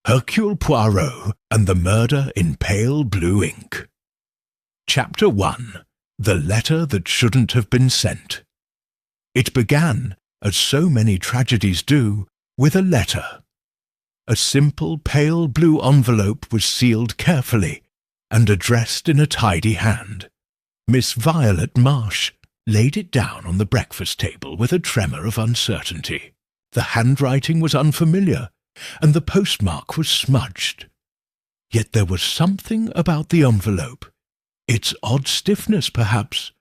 Hercule Poirot and the Murder in Pale Blue Ink. Chapter 1. The Letter That Shouldn't Have Been Sent. It began, as so many tragedies do, with a letter. A simple pale blue envelope was sealed carefully and addressed in a tidy hand. Miss Violet Marsh laid it down on the breakfast table with a tremor of uncertainty. The handwriting was unfamiliar, and the postmark was smudged. Yet there was something about the envelope, its odd stiffness perhaps,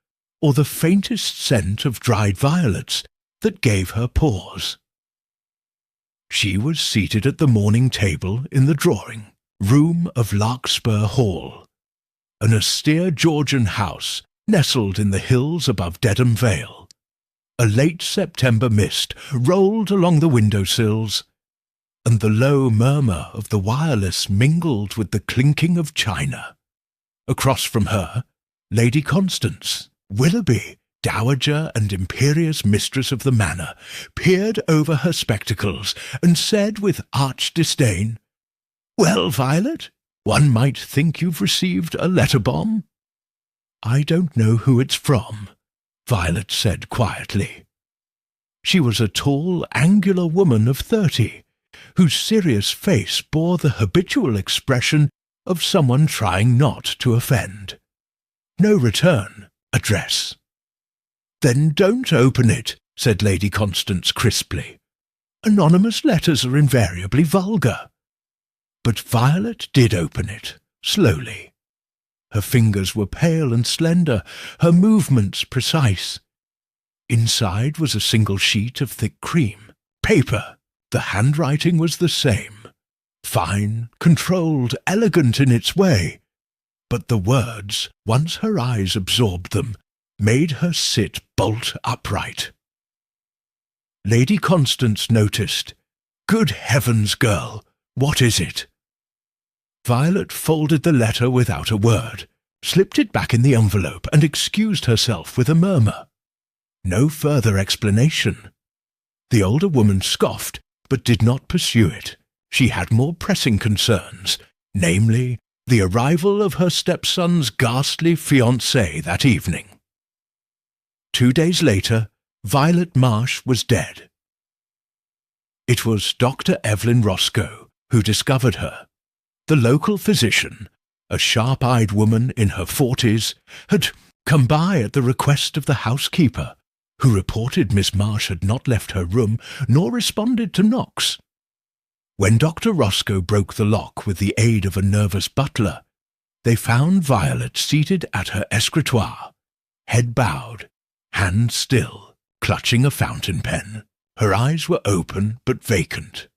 or the faintest scent of dried violets, that gave her pause. She was seated at the morning table in the drawing-room of Larkspur Hall, an austere Georgian house nestled in the hills above Dedham Vale. A late September mist rolled along the window-sills, and the low murmur of the wireless mingled with the clinking of china. Across from her, Lady Constance, Willoughby, dowager and imperious mistress of the manor, peered over her spectacles and said with arch disdain, "Well, Violet, one might think you've received a letter-bomb." "I don't know who it's from," Violet said quietly. She was a tall, angular woman of 30, whose serious face bore the habitual expression of someone trying not to offend. No return address. "Then don't open it," said Lady Constance crisply. "Anonymous letters are invariably vulgar." But Violet did open it, slowly. Her fingers were pale and slender, her movements precise. Inside was a single sheet of thick cream, paper. The handwriting was the same, fine, controlled, elegant in its way, but the words, once her eyes absorbed them, made her sit bolt upright. Lady Constance noticed. "Good heavens, girl, what is it?" Violet folded the letter without a word, slipped it back in the envelope, and excused herself with a murmur. No further explanation. The older woman scoffed, but did not pursue it. She had more pressing concerns, namely, the arrival of her stepson's ghastly fiancée that evening. 2 days later, Violet Marsh was dead. It was Dr. Evelyn Roscoe who discovered her. The local physician, a sharp-eyed woman in her 40s, had come by at the request of the housekeeper, who reported Miss Marsh had not left her room nor responded to knocks. When Dr. Roscoe broke the lock with the aid of a nervous butler, they found Violet seated at her escritoire, head bowed, hand still, clutching a fountain pen. Her eyes were open but vacant.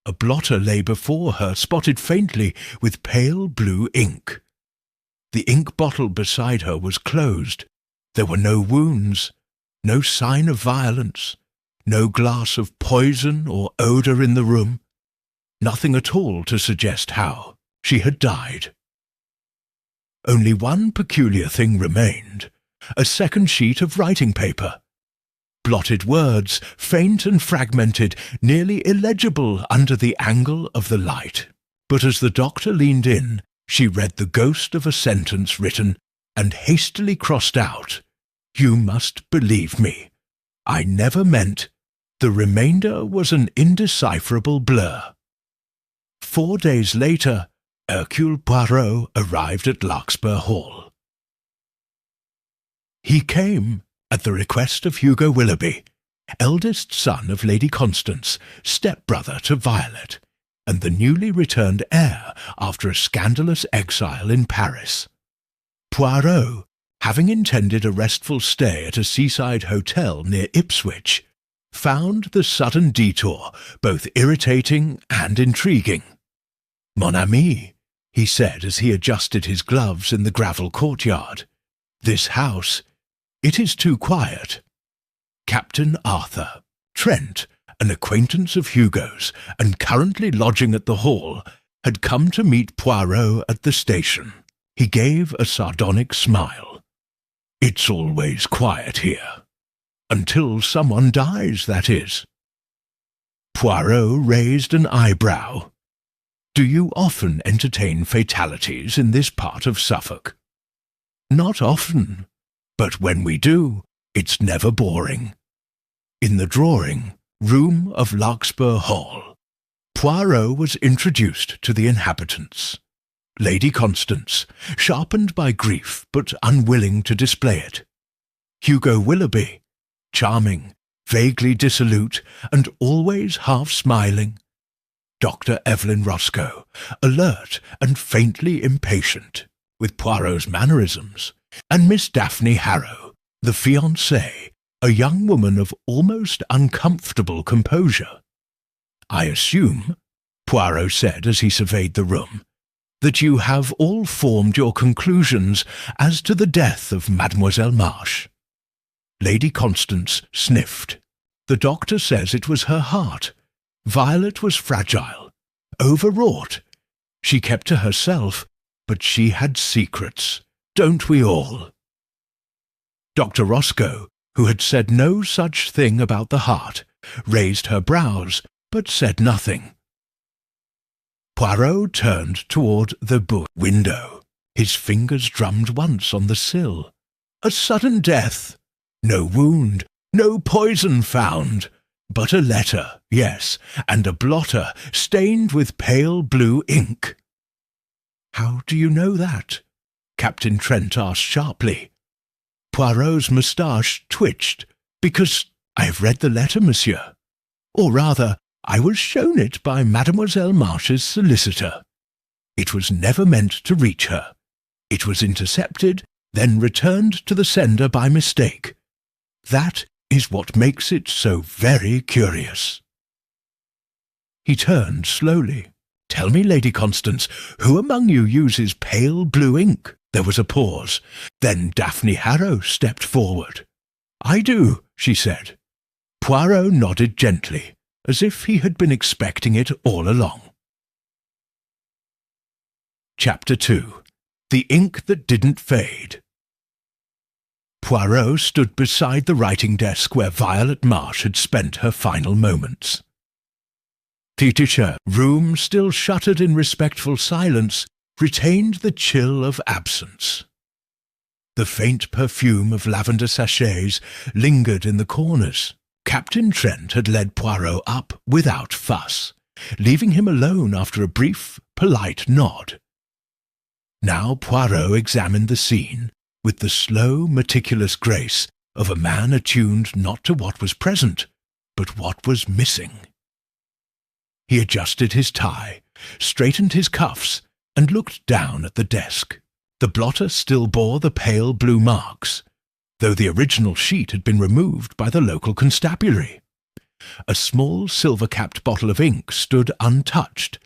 A blotter lay before her, spotted faintly with pale blue ink. The ink bottle beside her was closed. There were no wounds, no sign of violence, no glass of poison or odour in the room, nothing at all to suggest how she had died. Only one peculiar thing remained, a second sheet of writing paper. Blotted words, faint and fragmented, nearly illegible under the angle of the light. But as the doctor leaned in, she read the ghost of a sentence written and hastily crossed out, "You must believe me. I never meant—" The remainder was an indecipherable blur. 4 days later, Hercule Poirot arrived at Larkspur Hall. He came at the request of Hugo Willoughby, eldest son of Lady Constance, step-brother to Violet, and the newly returned heir after a scandalous exile in Paris. Poirot, having intended a restful stay at a seaside hotel near Ipswich, found the sudden detour both irritating and intriguing. "Mon ami," he said as he adjusted his gloves in the gravel courtyard, "this house, it is too quiet." Captain Arthur Trent, an acquaintance of Hugo's and currently lodging at the Hall, had come to meet Poirot at the station. He gave a sardonic smile. "It's always quiet here. Until someone dies, that is." Poirot raised an eyebrow. Do you often entertain fatalities in this part of Suffolk? Not often, but when we do, it's never boring. In the drawing room of Larkspur Hall, Poirot was introduced to the inhabitants. Lady Constance, sharpened by grief but unwilling to display it. Hugo Willoughby, charming, vaguely dissolute, and always half-smiling. Dr. Evelyn Roscoe, alert and faintly impatient, with Poirot's mannerisms, and Miss Daphne Harrow, the fiancée, a young woman of almost uncomfortable composure. "I assume," Poirot said as he surveyed the room, "that you have all formed your conclusions as to the death of Mademoiselle Marsh." Lady Constance sniffed. "The doctor says it was her heart. Violet was fragile, overwrought. She kept to herself, but she had secrets. Don't we all?" Dr. Roscoe, who had said no such thing about the heart, raised her brows, but said nothing. Poirot turned toward the book window. His fingers drummed once on the sill. A sudden death. No wound, no poison found, but a letter, yes, and a blotter stained with pale blue ink. "How do you know that?" Captain Trent asked sharply. Poirot's moustache twitched. "Because I have read the letter, monsieur. Or rather, I was shown it by Mademoiselle Marsh's solicitor. It was never meant to reach her. It was intercepted, then returned to the sender by mistake. That is what makes it so very curious." He turned slowly. "Tell me, Lady Constance, who among you uses pale blue ink?" There was a pause. Then Daphne Harrow stepped forward. "I do," she said. Poirot nodded gently, as if he had been expecting it all along. Chapter 2. The Ink That Didn't Fade. Poirot stood beside the writing desk where Violet Marsh had spent her final moments. The room, still shuttered in respectful silence, retained the chill of absence. The faint perfume of lavender sachets lingered in the corners. Captain Trent had led Poirot up without fuss, leaving him alone after a brief, polite nod. Now Poirot examined the scene with the slow, meticulous grace of a man attuned not to what was present, but what was missing. He adjusted his tie, straightened his cuffs, and looked down at the desk. The blotter still bore the pale blue marks, though the original sheet had been removed by the local constabulary. A small silver-capped bottle of ink stood untouched,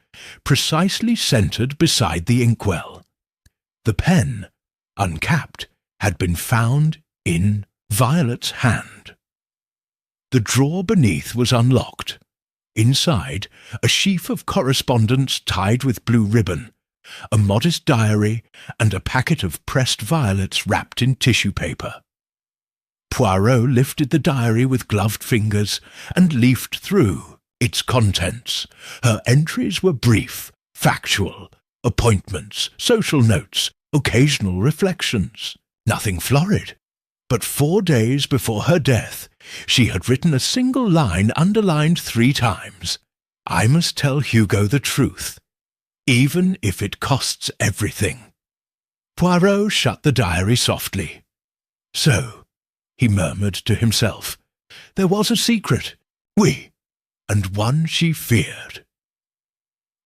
precisely centred beside the inkwell. The pen, uncapped, had been found in Violet's hand. The drawer beneath was unlocked. Inside, a sheaf of correspondence tied with blue ribbon, a modest diary, and a packet of pressed violets wrapped in tissue paper. Poirot lifted the diary with gloved fingers and leafed through its contents. Her entries were brief, factual, appointments, social notes, occasional reflections. Nothing florid. But 4 days before her death, she had written a single line underlined 3 times. "I must tell Hugo the truth, even if it costs everything." Poirot shut the diary softly. "So," he murmured to himself, "there was a secret, oui, and one she feared."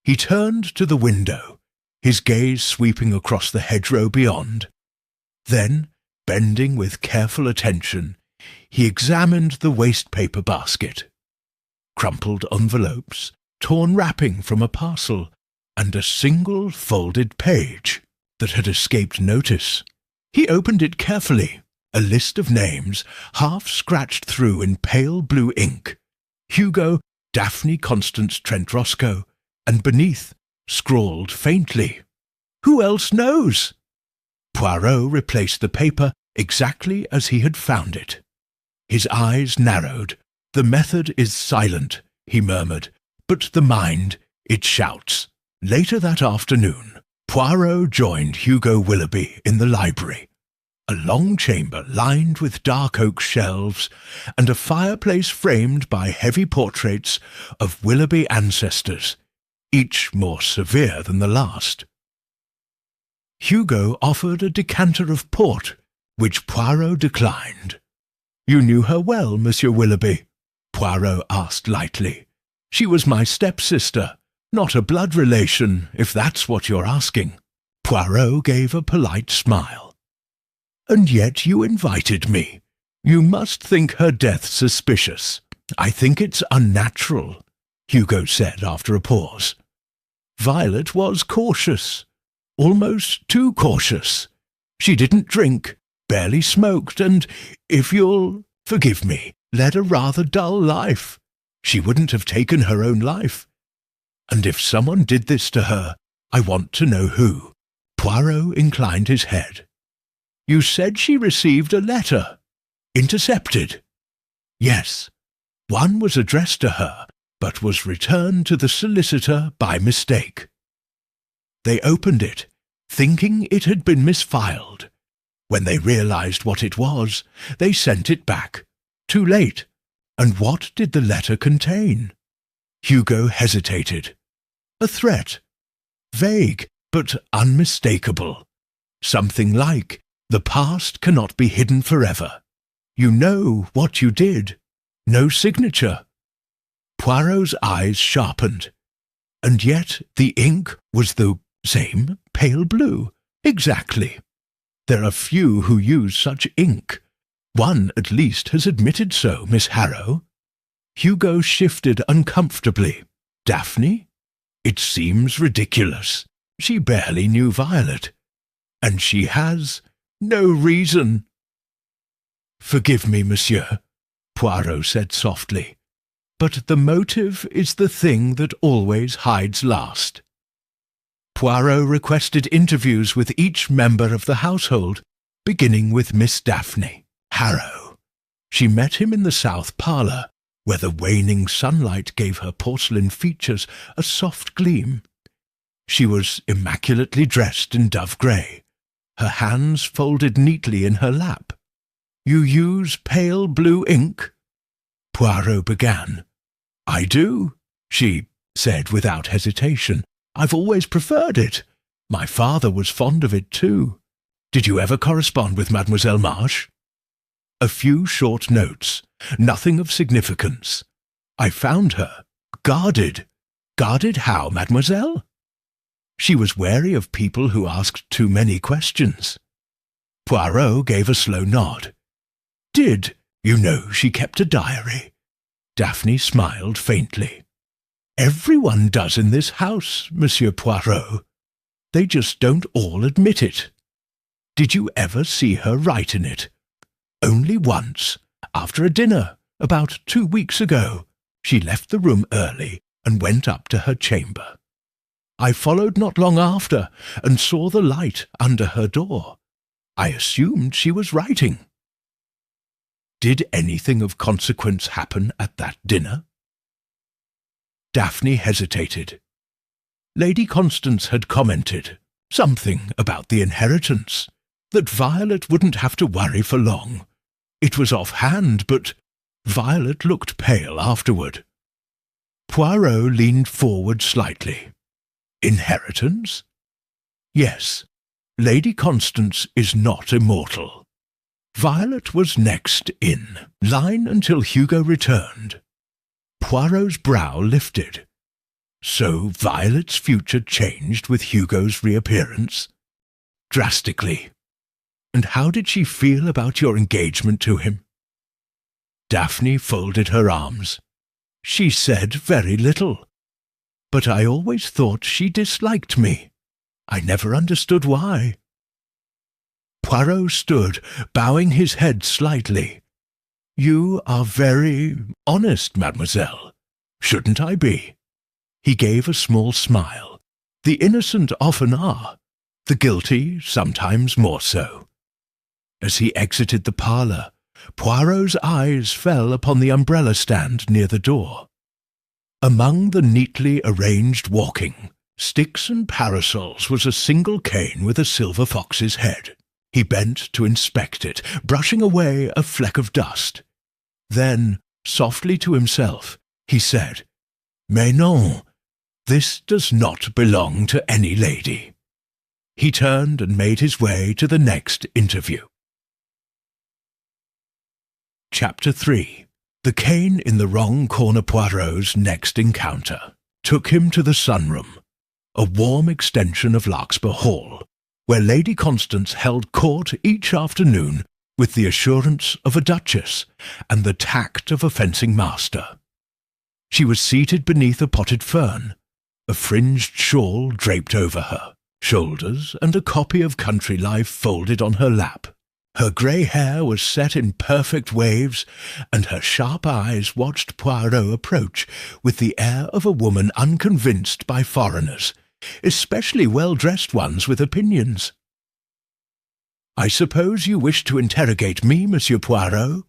He turned to the window, his gaze sweeping across the hedgerow beyond. Then, bending with careful attention, he examined the waste-paper basket. Crumpled envelopes, torn wrapping from a parcel, and a single folded page that had escaped notice. He opened it carefully. A list of names, half scratched through in pale blue ink. Hugo, Daphne Constance Trent Roscoe, and beneath, scrawled faintly, "Who else knows?" Poirot replaced the paper exactly as he had found it. His eyes narrowed. "The method is silent," he murmured, "but the mind, it shouts. Later that afternoon, Poirot joined Hugo Willoughby in the library, a long chamber lined with dark oak shelves and a fireplace framed by heavy portraits of Willoughby ancestors, each more severe than the last. Hugo offered a decanter of port, which Poirot declined. "You knew her well, Monsieur Willoughby?" Poirot asked lightly. "She was my stepsister, not a blood relation, if that's what you're asking." Poirot gave a polite smile. "And yet you invited me. You must think her death suspicious." "I think it's unnatural," Hugo said after a pause. "Violet was cautious, almost too cautious. She didn't drink, barely smoked, and, if you'll forgive me, led a rather dull life. She wouldn't have taken her own life. And if someone did this to her, I want to know who." Poirot inclined his head. "You said she received a letter. Intercepted?" "Yes. One was addressed to her, but was returned to the solicitor by mistake. They opened it, thinking it had been misfiled. When they realized what it was, they sent it back. Too late. And what did the letter contain?" Hugo hesitated. "A threat. Vague, but unmistakable. Something like, 'The past cannot be hidden forever. You know what you did.' No signature." Poirot's eyes sharpened. "And yet the ink was the same pale blue." "Exactly. There are few who use such ink. One, at least, has admitted so, Miss Harrow." Hugo shifted uncomfortably. "Daphne? It seems ridiculous. She barely knew Violet. And she has no reason." "Forgive me, monsieur," Poirot said softly, "but the motive is the thing that always hides last." Poirot requested interviews with each member of the household, beginning with Miss Daphne Harrow. She met him in the south parlour, where the waning sunlight gave her porcelain features a soft gleam. She was immaculately dressed in dove grey, her hands folded neatly in her lap. "You use pale blue ink?" Poirot began. "I do," she said without hesitation. "I've always preferred it. My father was fond of it too. Did you ever correspond with Mademoiselle Marsh?" "A few short notes, nothing of significance. I found her guarded." "Guarded how, mademoiselle?" "She was wary of people who asked too many questions." Poirot gave a slow nod. "Did you know she kept a diary?" Daphne smiled faintly. "Everyone does in this house, Monsieur Poirot. They just don't all admit it. Did you ever see her write in it?" "Only once, after a dinner, about 2 weeks ago. She left the room early and went up to her chamber. I followed not long after and saw the light under her door. I assumed she was writing." "Did anything of consequence happen at that dinner?" Daphne hesitated. Lady Constance had commented something about the inheritance, that Violet wouldn't have to worry for long. It was offhand, but Violet looked pale afterward. Poirot leaned forward slightly. "Inheritance?" "Yes. Lady Constance is not immortal. Violet was next in line until Hugo returned." Poirot's brow lifted. "So Violet's future changed with Hugo's reappearance?" "Drastically. And how did she feel about your engagement to him?" Daphne folded her arms. "She said very little. But I always thought she disliked me. I never understood why." Poirot stood, bowing his head slightly. "You are very honest, mademoiselle. Shouldn't I be?" He gave a small smile. "The innocent often are, the guilty sometimes more so." As he exited the parlour, Poirot's eyes fell upon the umbrella stand near the door. Among the neatly arranged walking, Sticks and parasols was a single cane with a silver fox's head. He bent to inspect it, brushing away a fleck of dust. Then, softly to himself, he said, "Mais non, this does not belong to any lady." He turned and made his way to the next interview. Chapter 3. The cane in the wrong corner Poirot's next encounter took him to the sunroom, a warm extension of Larkspur Hall, where Lady Constance held court each afternoon with the assurance of a duchess and the tact of a fencing master. She was seated beneath a potted fern, a fringed shawl draped over her shoulders and a copy of Country Life folded on her lap. Her grey hair was set in perfect waves, and her sharp eyes watched Poirot approach with the air of a woman unconvinced by foreigners, especially well-dressed ones with opinions. "I suppose you wish to interrogate me, Monsieur Poirot?"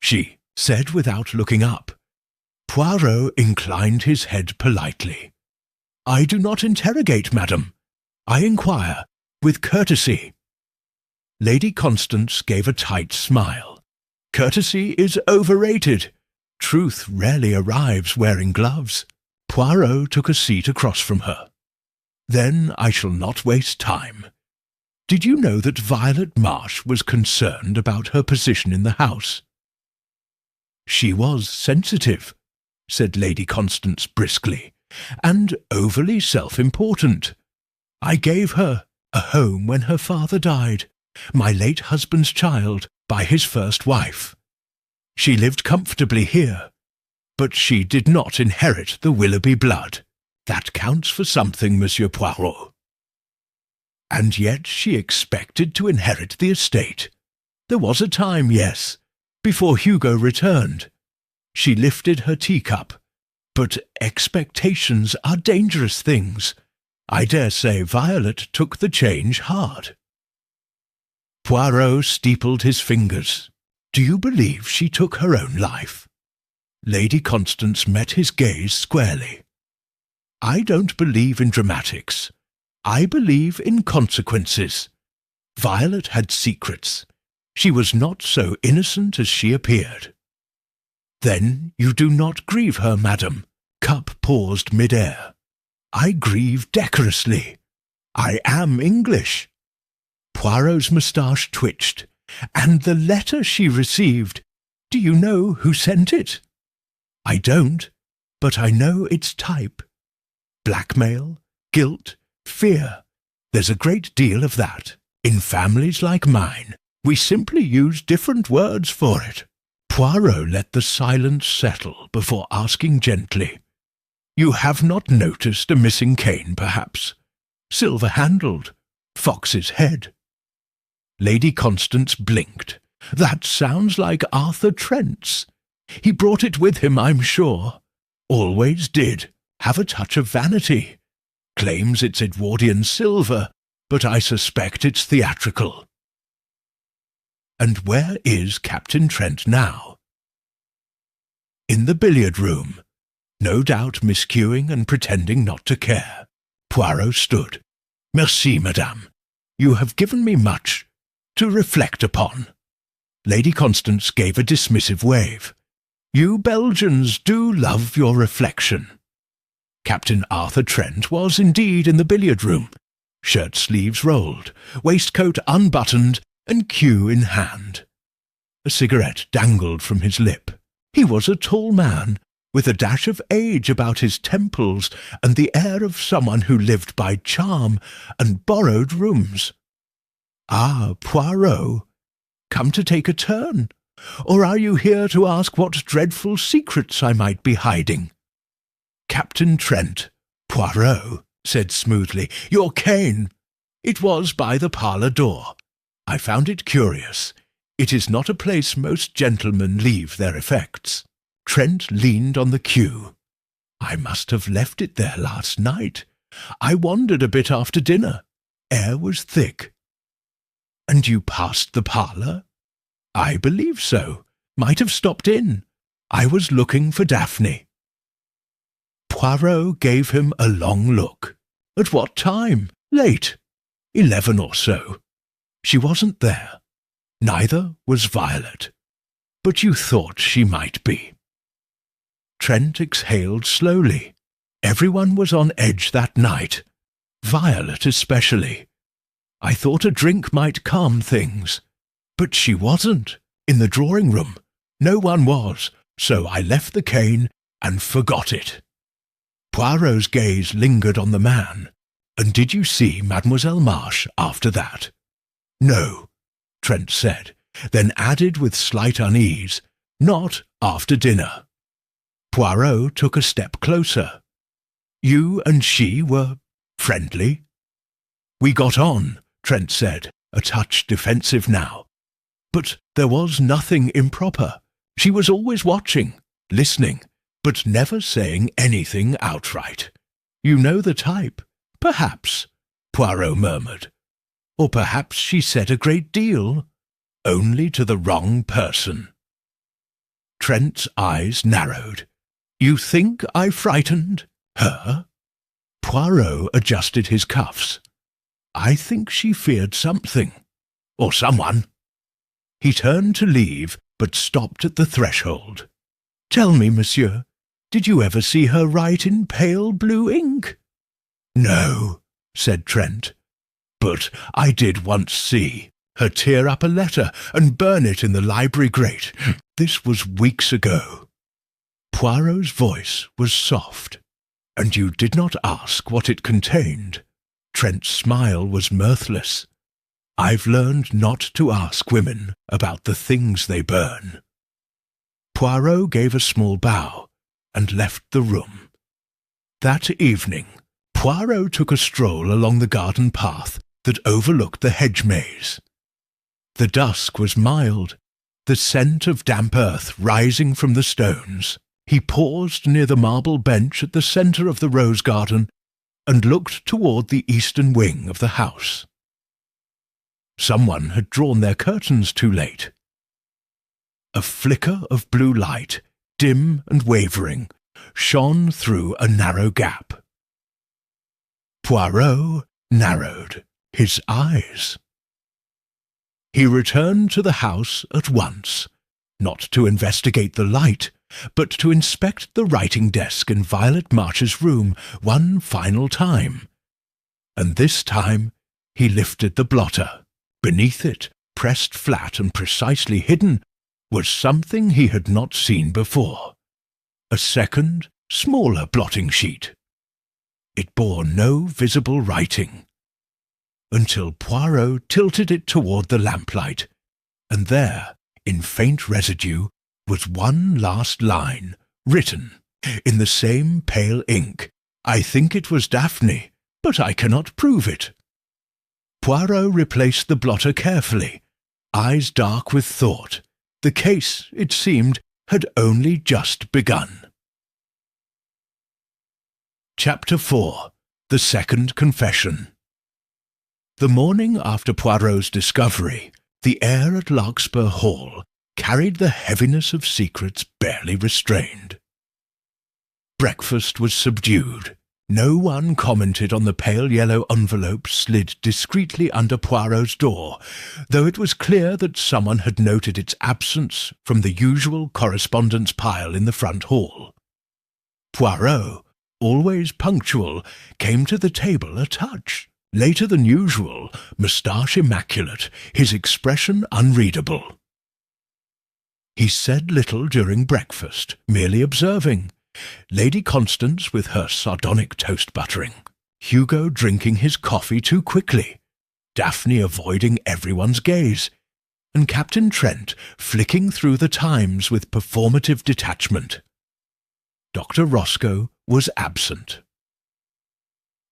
she said without looking up. Poirot inclined his head politely. "I do not interrogate, madam. I inquire, with courtesy." Lady Constance gave a tight smile. "Courtesy is overrated. Truth rarely arrives wearing gloves." Poirot took a seat across from her. "Then I shall not waste time. Did you know that Violet Marsh was concerned about her position in the house?" "She was sensitive," said Lady Constance briskly, "and overly self-important. I gave her a home when her father died, my late husband's child, by his first wife. She lived comfortably here, but she did not inherit the Willoughby blood. That counts for something, Monsieur Poirot." "And yet she expected to inherit the estate. There was a time, yes, before Hugo returned. She lifted her teacup, but expectations are dangerous things. I dare say Violet took the change hard." Poirot steepled his fingers. "Do you believe she took her own life?" Lady Constance met his gaze squarely. "I don't believe in dramatics. I believe in consequences. Violet had secrets. She was not so innocent as she appeared." "Then you do not grieve her, madam?" Cup paused mid-air. "I grieve decorously. I am English." Poirot's moustache twitched. "And the letter she received, do you know who sent it?" "I don't, but I know its type. Blackmail, guilt, fear. There's a great deal of that. In families like mine, we simply use different words for it." Poirot let the silence settle before asking gently, "You have not noticed a missing cane, perhaps? Silver-handled, fox's head." Lady Constance blinked. "That sounds like Arthur Trent's. He brought it with him, I'm sure. Always did. Have a touch of vanity. Claims it's Edwardian silver, but I suspect it's theatrical." "And where is Captain Trent now?" "In the billiard-room, no doubt miscuing and pretending not to care." Poirot stood. "Merci, madame. You have given me much to reflect upon." Lady Constance gave a dismissive wave. "You Belgians do love your reflection." Captain Arthur Trent was indeed in the billiard-room, shirt-sleeves rolled, waistcoat unbuttoned, and cue in hand. A cigarette dangled from his lip. He was a tall man, with a dash of age about his temples and the air of someone who lived by charm and borrowed rooms. "Ah, Poirot, come to take a turn? Or are you here to ask what dreadful secrets I might be hiding?" "Captain Trent," Poirot said smoothly, "your cane. It was by the parlour door. I found it curious. It is not a place most gentlemen leave their effects." Trent leaned on the cue. "I must have left it there last night. I wandered a bit after dinner. Air was thick." "And you passed the parlour?" "I believe so. Might have stopped in. I was looking for Daphne." Poirot gave him a long look. At what time? Late. 11 or so. She wasn't there. Neither was Violet. But you thought she might be. Trent exhaled slowly. Everyone was on edge that night. Violet especially. I thought a drink might calm things. But she wasn't. In the drawing room. No one was, so I left the cane and forgot it. Poirot's gaze lingered on the man. And did you see Mademoiselle Marsh after that? No, Trent said, then added with slight unease, not after dinner. Poirot took a step closer. You and she were friendly? We got on, Trent said, a touch defensive now. But there was nothing improper. She was always watching, listening, but never saying anything outright. You know the type. Perhaps, Poirot murmured. Or perhaps she said a great deal, only to the wrong person. Trent's eyes narrowed. You think I frightened her? Poirot adjusted his cuffs. I think she feared something, or someone. He turned to leave, but stopped at the threshold. Tell me, monsieur, did you ever see her write in pale blue ink? No, said Trent, but I did once see her tear up a letter and burn it in the library grate. This was weeks ago. Poirot's voice was soft. And you did not ask what it contained. Trent's smile was mirthless. I've learned not to ask women about the things they burn. Poirot gave a small bow and left the room. That evening, Poirot took a stroll along the garden path that overlooked the hedge maze. The dusk was mild, the scent of damp earth rising from the stones. He paused near the marble bench at the centre of the rose garden and looked toward the eastern wing of the house. Someone had drawn their curtains too late. A flicker of blue light, dim and wavering, shone through a narrow gap. Poirot narrowed his eyes. He returned to the house at once, not to investigate the light, but to inspect the writing desk in Violet March's room one final time. And this time he lifted the blotter. Beneath it, pressed flat and precisely hidden, was something he had not seen before. A second, smaller blotting sheet. It bore no visible writing, until Poirot tilted it toward the lamplight, and there, in faint residue, was one last line, written, in the same pale ink. I think it was Daphne, but I cannot prove it. Poirot replaced the blotter carefully, eyes dark with thought. The case, it seemed, had only just begun. Chapter 4. The Second Confession. The morning after Poirot's discovery, the air at Larkspur Hall carried the heaviness of secrets barely restrained. Breakfast was subdued. No one commented on the pale yellow envelope slid discreetly under Poirot's door, though it was clear that someone had noted its absence from the usual correspondence pile in the front hall. Poirot, always punctual, came to the table a touch later than usual, moustache immaculate, his expression unreadable. He said little during breakfast, merely observing. Lady Constance with her sardonic toast buttering, Hugo drinking his coffee too quickly, Daphne avoiding everyone's gaze, and Captain Trent flicking through the Times with performative detachment. Dr. Roscoe was absent.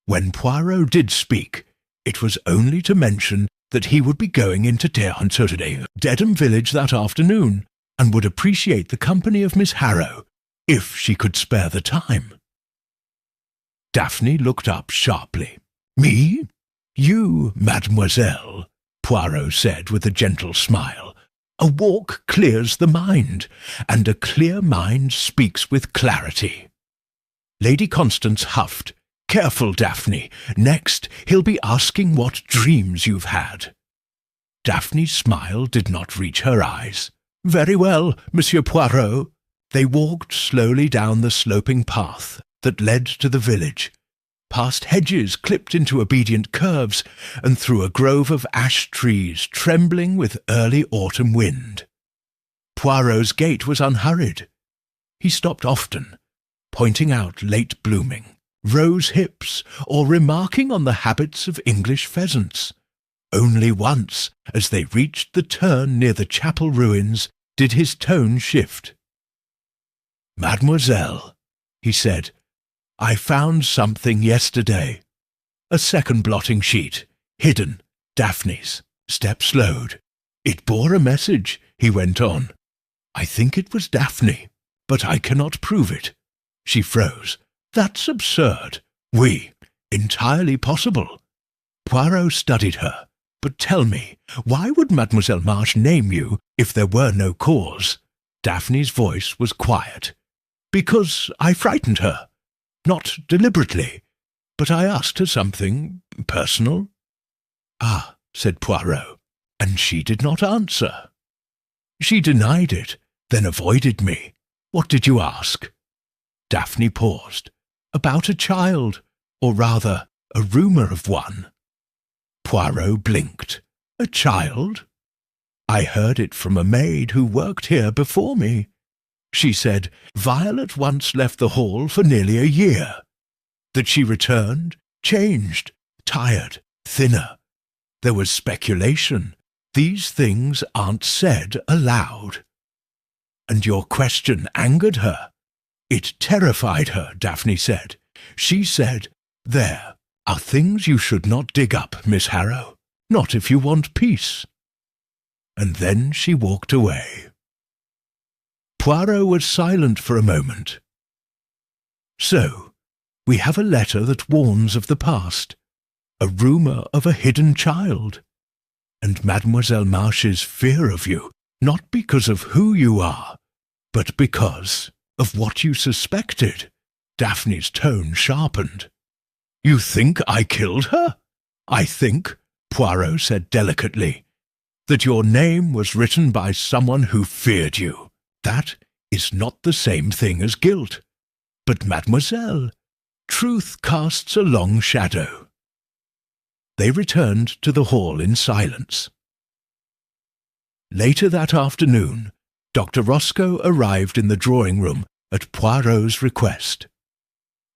When Poirot did speak, it was only to mention that he would be going into Dedham Village that afternoon, and would appreciate the company of Miss Harrow, if she could spare the time. Daphne looked up sharply. Me? You, mademoiselle, Poirot said with a gentle smile. A walk clears the mind, and a clear mind speaks with clarity. Lady Constance huffed. Careful, Daphne. Next, he'll be asking what dreams you've had. Daphne's smile did not reach her eyes. Very well, Monsieur Poirot. They walked slowly down the sloping path that led to the village, past hedges clipped into obedient curves, and through a grove of ash trees trembling with early autumn wind. Poirot's gait was unhurried. He stopped often, pointing out late blooming, rose hips, or remarking on the habits of English pheasants. Only once, as they reached the turn near the chapel ruins, did his tone shift. "Mademoiselle," he said, "I found something yesterday. A second blotting sheet, hidden, Daphne's." Step slowed. "It bore a message," he went on. "I think it was Daphne, but I cannot prove it." She froze. "That's absurd." "Oui, entirely possible." Poirot studied her. "But tell me, why would Mademoiselle Marsh name you if there were no cause?" Daphne's voice was quiet. "Because I frightened her. Not deliberately, but I asked her something personal." "Ah," said Poirot, "and she did not answer." "She denied it, then avoided me. What did you ask?" Daphne paused. "About a child, or rather, a rumour of one." Poirot blinked. "A child?" "I heard it from a maid who worked here before me. She said Violet once left the hall for nearly a year. That she returned, changed, tired, thinner. There was speculation. These things aren't said aloud." "And your question angered her?" "It terrified her," Daphne said. "She said, 'There are things you should not dig up, Miss Harrow, not if you want peace.' And then she walked away." Poirot was silent for a moment. "So, we have a letter that warns of the past, a rumour of a hidden child, and Mademoiselle Marsh's fear of you, not because of who you are, but because of what you suspected." Daphne's tone sharpened. "You think I killed her?" "I think," Poirot said delicately, "that your name was written by someone who feared you. That is not the same thing as guilt. But, mademoiselle, truth casts a long shadow." They returned to the hall in silence. Later that afternoon, Dr. Roscoe arrived in the drawing-room at Poirot's request.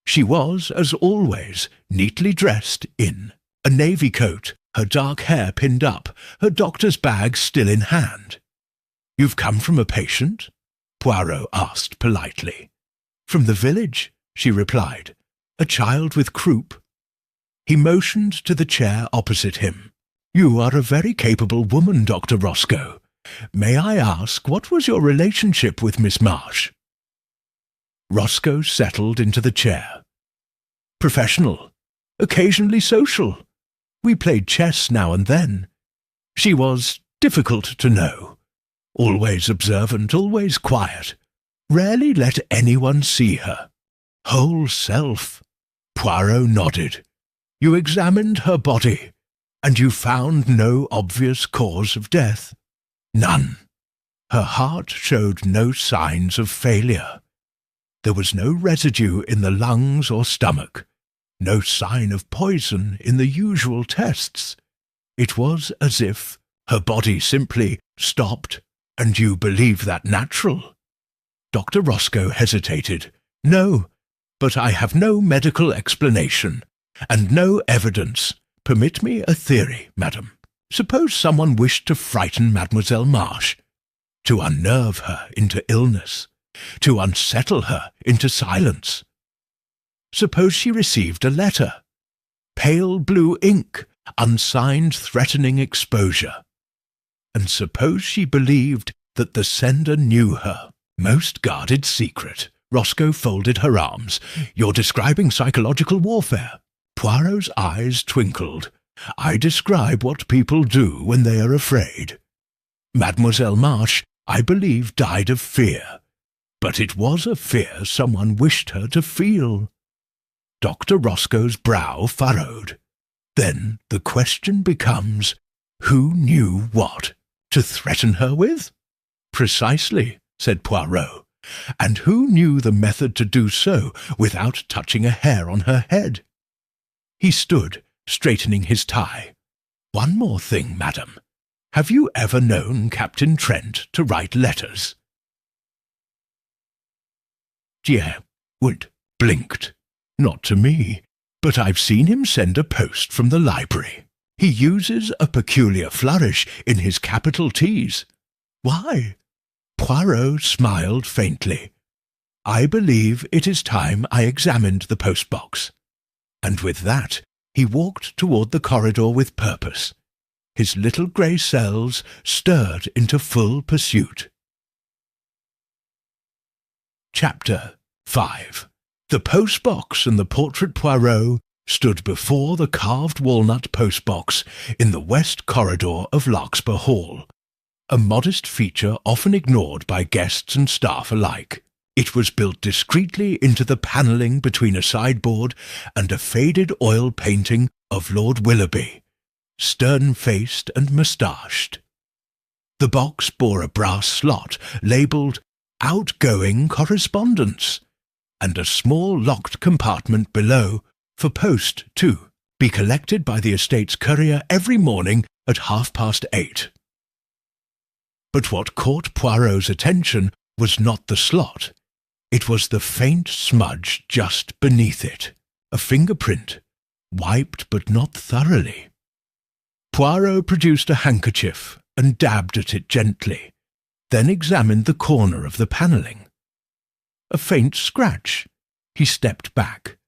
She was, as always, neatly dressed in a navy coat, her dark hair pinned up, her doctor's bag still in hand. "You've come from a patient?" Poirot asked politely. "From the village," she replied. "A child with croup." He motioned to the chair opposite him. "You are a very capable woman, Dr. Roscoe. May I ask, what was your relationship with Miss Marsh?" Roscoe settled into the chair. "Professional, occasionally social. We played chess now and then. She was difficult to know. Always observant, always quiet. Rarely let anyone see her. Whole self." Poirot nodded. "You examined her body, and you found no obvious cause of death?" "None. Her heart showed no signs of failure. There was no residue in the lungs or stomach, no sign of poison in the usual tests. It was as if her body simply stopped, and you believe that natural?" Dr. Roscoe hesitated. "No, but I have no medical explanation, and no evidence. Permit me a theory, madam. Suppose someone wished to frighten Mademoiselle Marsh, to unnerve her into illness, to unsettle her into silence. Suppose she received a letter, pale blue ink, unsigned threatening exposure. And suppose she believed that the sender knew her most guarded secret." Roscoe folded her arms. "You're describing psychological warfare." Poirot's eyes twinkled. "I describe what people do when they are afraid. Mademoiselle Marsh, I believe, died of fear, but it was a fear someone wished her to feel." Dr. Roscoe's brow furrowed. Then the question becomes, who knew what to threaten her with? Precisely, said Poirot. And who knew the method to do so without touching a hair on her head? He stood, straightening his tie. One more thing, madam. Have you ever known Captain Trent to write letters? Wood blinked. Not to me, but I've seen him send a post from the library. He uses a peculiar flourish in his capital T's. Why? Poirot smiled faintly. I believe it is time I examined the post-box. And with that, he walked toward the corridor with purpose. His little grey cells stirred into full pursuit. Chapter 5. The post-box and the portrait Poirot stood before the carved walnut post-box in the west corridor of Larkspur Hall, a modest feature often ignored by guests and staff alike. It was built discreetly into the panelling between a sideboard and a faded oil painting of Lord Willoughby, stern-faced and moustached. The box bore a brass slot labelled Outgoing Correspondence, and a small locked compartment below for post to be collected by the estate's courier every morning at 8:30. But what caught Poirot's attention was not the slot. It was the faint smudge just beneath it, a fingerprint, wiped but not thoroughly. Poirot produced a handkerchief and dabbed at it gently, then examined the corner of the panelling. A faint scratch. He stepped back.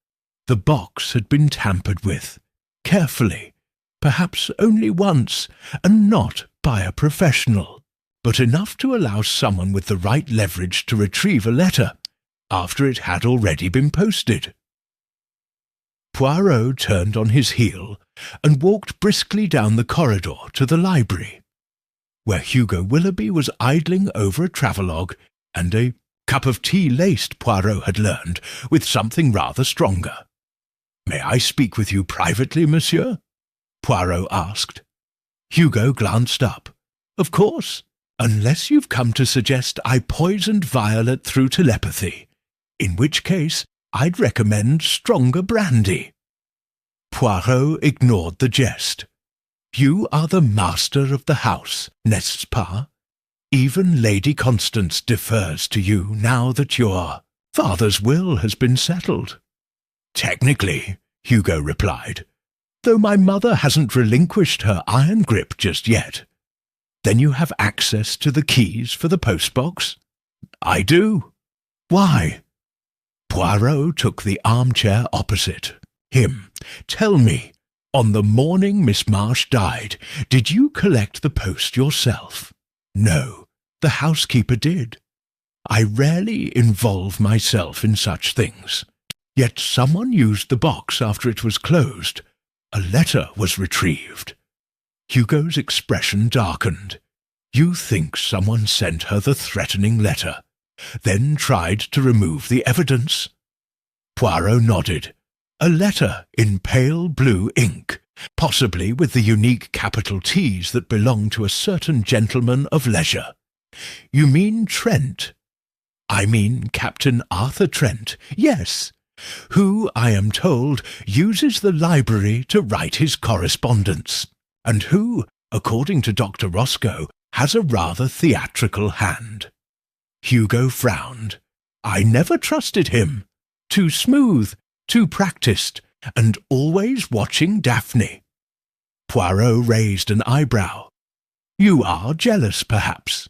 The box had been tampered with, carefully, perhaps only once, and not by a professional, but enough to allow someone with the right leverage to retrieve a letter after it had already been posted. Poirot turned on his heel and walked briskly down the corridor to the library, where Hugo Willoughby was idling over a travelogue and a cup of tea laced, Poirot had learned, with something rather stronger. "May I speak with you privately, monsieur?" Poirot asked. Hugo glanced up. "Of course, unless you've come to suggest I poisoned Violet through telepathy, in which case I'd recommend stronger brandy." Poirot ignored the jest. "You are the master of the house, n'est-ce pas? Even Lady Constance defers to you now that your father's will has been settled." "Technically," Hugo replied, "though my mother hasn't relinquished her iron grip just yet." "Then you have access to the keys for the post-box?" "I do." "Why?" Poirot took the armchair opposite him. "Tell me, on the morning Miss Marsh died, did you collect the post yourself?" "No, the housekeeper did. I rarely involve myself in such things. Yet someone used the box after it was closed. A letter was retrieved." Hugo's expression darkened. "You think someone sent her the threatening letter, then tried to remove the evidence?" Poirot nodded. "A letter in pale blue ink, possibly with the unique capital T's that belong to a certain gentleman of leisure." "You mean Trent?" "I mean Captain Arthur Trent, yes, who, I am told, uses the library to write his correspondence, and who, according to Dr. Roscoe, has a rather theatrical hand." Hugo frowned. "I never trusted him. Too smooth, too practised, and always watching Daphne." Poirot raised an eyebrow. "You are jealous, perhaps?"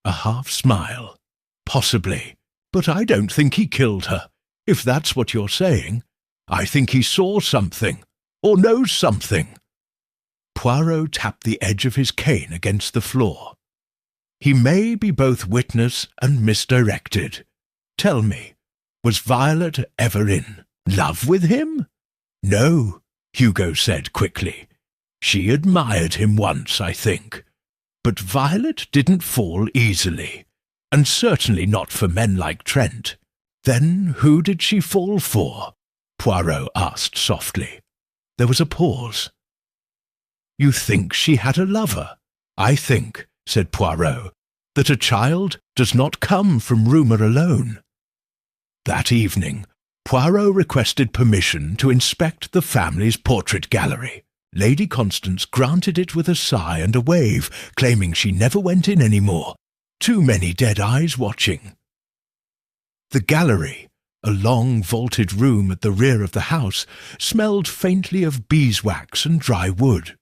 A half-smile. "Possibly, but I don't think he killed her, if that's what you're saying. I think he saw something, or knows something." Poirot tapped the edge of his cane against the floor. "He may be both witness and misdirected. Tell me, was Violet ever in love with him?" "No," Hugo said quickly. "She admired him once, I think. But Violet didn't fall easily, and certainly not for men like Trent. Then who did she fall for?" Poirot asked softly. There was a pause. You think she had a lover? I think, said Poirot, that a child does not come from rumour alone. That evening, Poirot requested permission to inspect the family's portrait gallery. Lady Constance granted it with a sigh and a wave, claiming she never went in any more. Too many dead eyes watching. The gallery, a long vaulted room at the rear of the house, smelled faintly of beeswax and dry wood.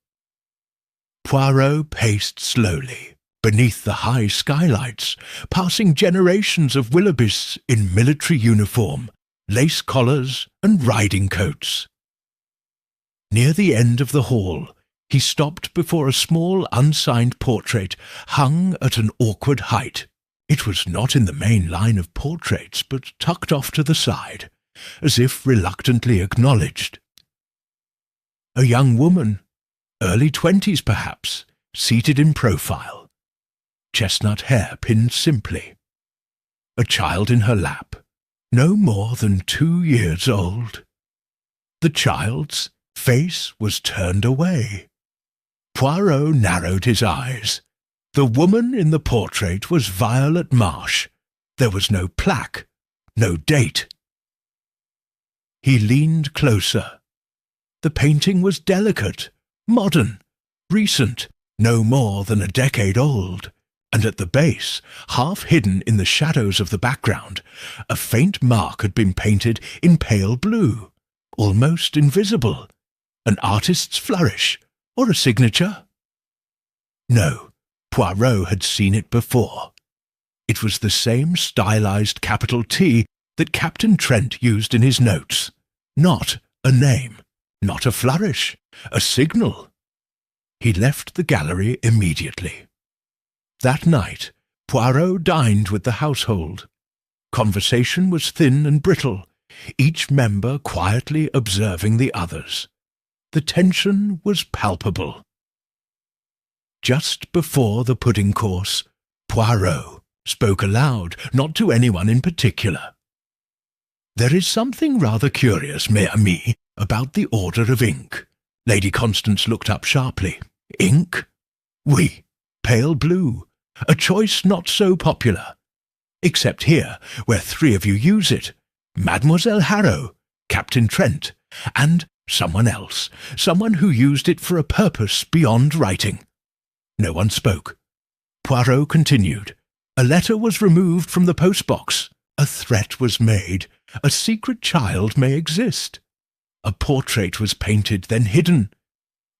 Poirot paced slowly beneath the high skylights, passing generations of willoughbys in military uniform, lace collars and riding coats. Near the end of the hall, he stopped before a small unsigned portrait hung at an awkward height. It was not in the main line of portraits, but tucked off to the side, as if reluctantly acknowledged. A young woman, early 20s perhaps, seated in profile, chestnut hair pinned simply. A child in her lap, no more than 2 years old. The child's face was turned away. Poirot narrowed his eyes. The woman in the portrait was Violet Marsh. There was no plaque, no date. He leaned closer. The painting was delicate, modern, recent, no more than a decade old, and at the base, half hidden in the shadows of the background, a faint mark had been painted in pale blue, almost invisible. An artist's flourish, or a signature? No, Poirot had seen it before. It was the same stylized capital T that Captain Trent used in his notes. Not a name, not a flourish, a signal. He left the gallery immediately. That night, Poirot dined with the household. Conversation was thin and brittle, each member quietly observing the others. The tension was palpable. Just before the pudding course, Poirot spoke aloud, not to anyone in particular. There is something rather curious, mes amis, about the order of ink. Lady Constance looked up sharply. Ink? Oui, pale blue, a choice not so popular. Except here, where 3 of you use it. Mademoiselle Harrow, Captain Trent, and someone else, someone who used it for a purpose beyond writing. No one spoke. Poirot continued. A letter was removed from the postbox. A threat was made. A secret child may exist. A portrait was painted, then hidden.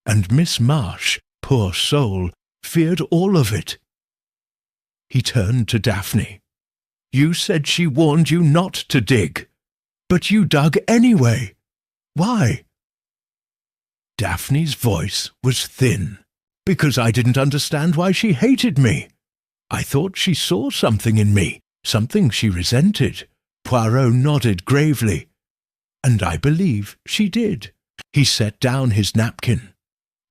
And Miss Marsh, poor soul, feared all of it. He turned to Daphne. You said she warned you not to dig. But you dug anyway. Why? Daphne's voice was thin, because I didn't understand why she hated me. I thought she saw something in me, something she resented. Poirot nodded gravely. And I believe she did. He set down his napkin.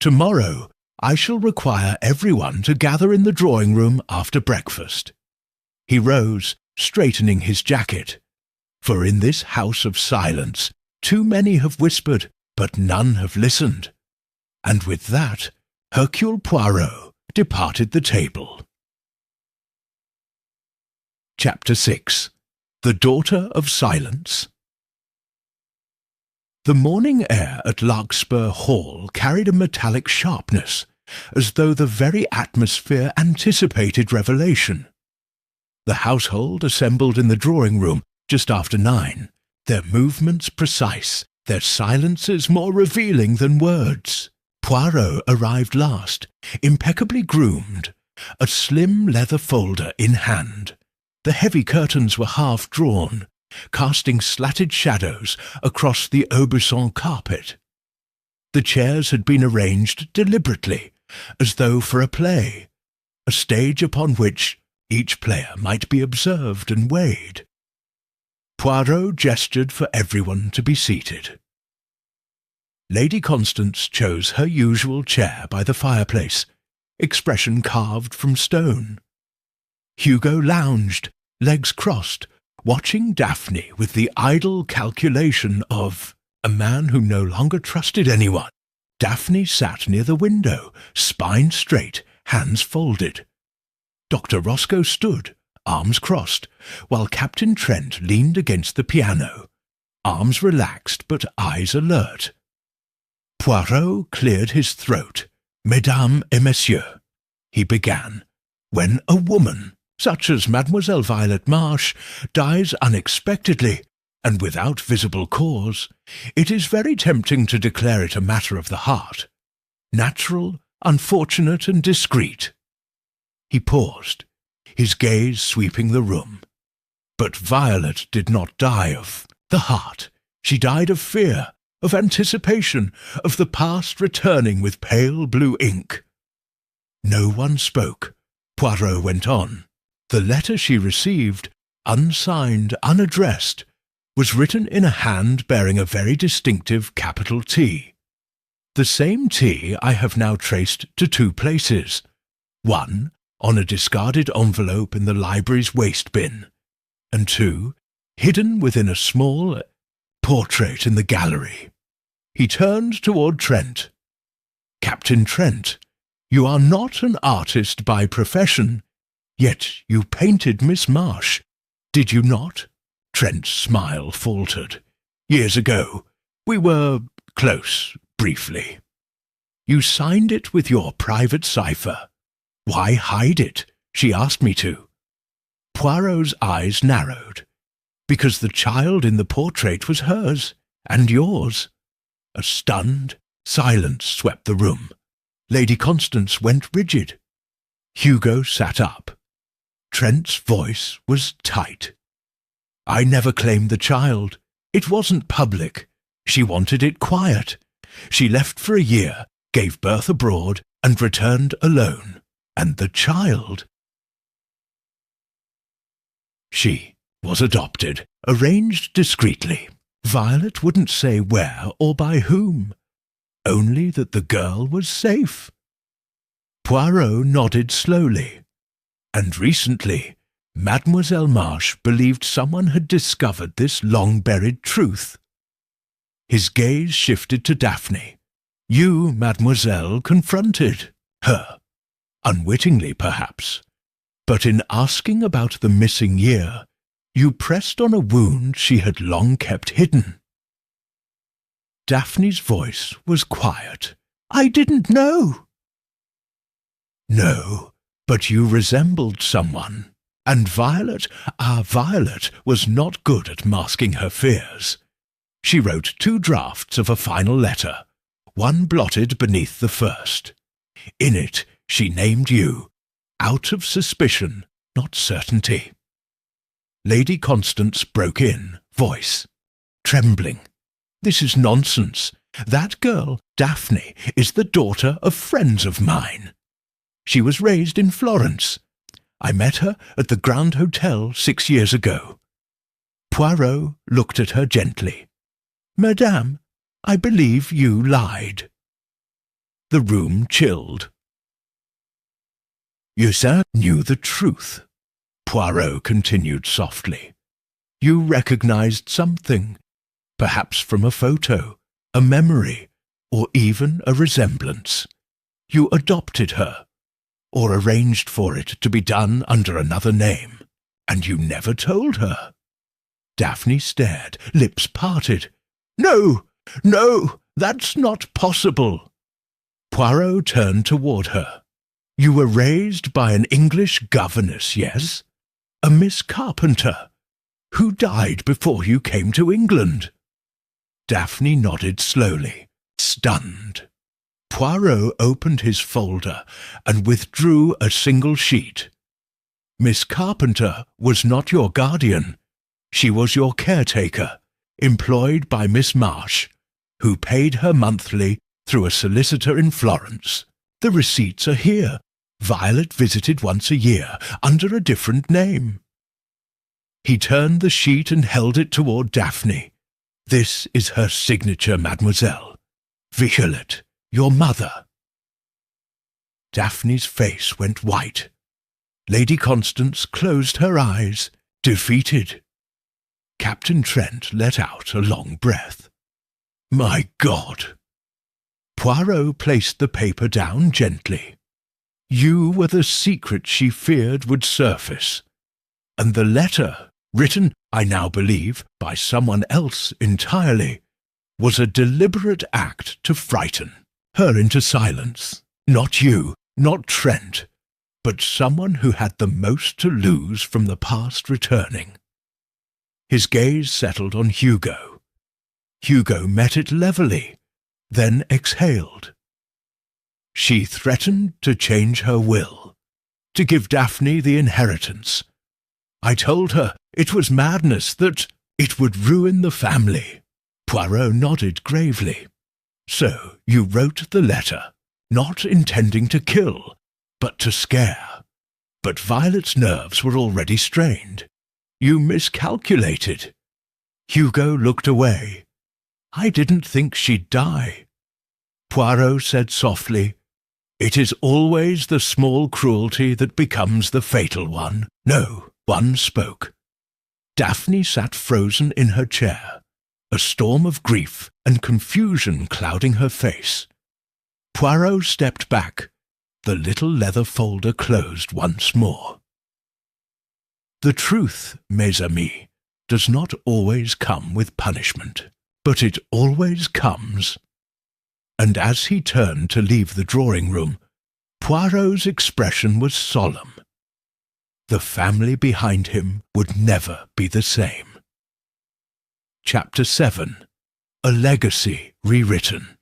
Tomorrow I shall require everyone to gather in the drawing-room after breakfast. He rose, straightening his jacket. For in this house of silence, too many have whispered, but none have listened. And with that, Hercule Poirot departed the table. Chapter 6. The Daughter of Silence. The morning air at Larkspur Hall carried a metallic sharpness, as though the very atmosphere anticipated revelation. The household assembled in the drawing-room just after 9, their movements precise, their silences more revealing than words. Poirot arrived last, impeccably groomed, a slim leather folder in hand. The heavy curtains were half drawn, casting slatted shadows across the Aubusson carpet. The chairs had been arranged deliberately, as though for a play, a stage upon which each player might be observed and weighed. Poirot gestured for everyone to be seated. Lady Constance chose her usual chair by the fireplace, expression carved from stone. Hugo lounged, legs crossed, watching Daphne with the idle calculation of, a man who no longer trusted anyone. Daphne sat near the window, spine straight, hands folded. Dr. Roscoe stood, arms crossed, while Captain Trent leaned against the piano, arms relaxed but eyes alert. Poirot cleared his throat. "Mesdames et messieurs," he began, "when a woman, such as Mademoiselle Violet Marsh, dies unexpectedly and without visible cause, it is very tempting to declare it a matter of the heart, natural, unfortunate, and discreet." He paused, his gaze sweeping the room. But Violet did not die of the heart. She died of fear, of anticipation, of the past returning with pale blue ink. No one spoke. Poirot went on. The letter she received, unsigned, unaddressed, was written in a hand bearing a very distinctive capital T. The same T I have now traced to two places. One, on a discarded envelope in the library's waste bin, and two, hidden within a small portrait in the gallery. He turned toward Trent. "Captain Trent, you are not an artist by profession, yet you painted Miss Marsh, did you not?" Trent's smile faltered. "Years ago. We were close, briefly. You signed it with your private cipher. Why hide it? She asked me to." Poirot's eyes narrowed. "Because the child in the portrait was hers, and yours." A stunned silence swept the room. Lady Constance went rigid. Hugo sat up. Trent's voice was tight. "I never claimed the child. It wasn't public. She wanted it quiet. She left for a year, gave birth abroad, and returned alone. And the child—" She was adopted, arranged discreetly. Violet wouldn't say where or by whom, only that the girl was safe. Poirot nodded slowly. "And recently, Mademoiselle Marsh believed someone had discovered this long-buried truth." His gaze shifted to Daphne. "You, mademoiselle, confronted her. Unwittingly, perhaps. But in asking about the missing year, you pressed on a wound she had long kept hidden." Daphne's voice was quiet. "I didn't know." "No, but you resembled someone. And Violet, our Violet, was not good at masking her fears. She wrote 2 drafts of a final letter, one blotted beneath the first. In it, she named you, out of suspicion, not certainty." Lady Constance broke in, voice trembling. "This is nonsense. That girl, Daphne, is the daughter of friends of mine. She was raised in Florence. I met her at the Grand Hotel 6 years ago." Poirot looked at her gently. "Madame, I believe you lied." The room chilled. "You, sir, knew the truth," Poirot continued softly. "You recognized something, perhaps from a photo, a memory, or even a resemblance. You adopted her, or arranged for it to be done under another name, and you never told her." Daphne stared, lips parted. "No, no, that's not possible." Poirot turned toward her. "You were raised by an English governess, yes? A Miss Carpenter, who died before you came to England." Daphne nodded slowly, stunned. Poirot opened his folder and withdrew a single sheet. "Miss Carpenter was not your guardian. She was your caretaker, employed by Miss Marsh, who paid her monthly through a solicitor in Florence. The receipts are here. Violet visited once a year, under a different name." He turned the sheet and held it toward Daphne. "This is her signature, mademoiselle. Violet, your mother." Daphne's face went white. Lady Constance closed her eyes, defeated. Captain Trent let out a long breath. My God! Poirot placed the paper down gently. You were the secret she feared would surface, and the letter, written, I now believe, by someone else entirely, was a deliberate act to frighten her into silence. Not you, not Trent, but someone who had the most to lose from the past returning. His gaze settled on Hugo. Hugo met it levelly, then exhaled. She threatened to change her will, to give Daphne the inheritance. I told her it was madness, that it would ruin the family. Poirot nodded gravely. So you wrote the letter, not intending to kill, but to scare. But Violet's nerves were already strained. You miscalculated. Hugo looked away. I didn't think she'd die. Poirot said softly, It is always the small cruelty that becomes the fatal one. No, one spoke. Daphne sat frozen in her chair, a storm of grief and confusion clouding her face. Poirot stepped back. The little leather folder closed once more. The truth, mes amis, does not always come with punishment, but it always comes. And as he turned to leave the drawing-room, Poirot's expression was solemn. The family behind him would never be the same. Chapter 7. A Legacy Rewritten.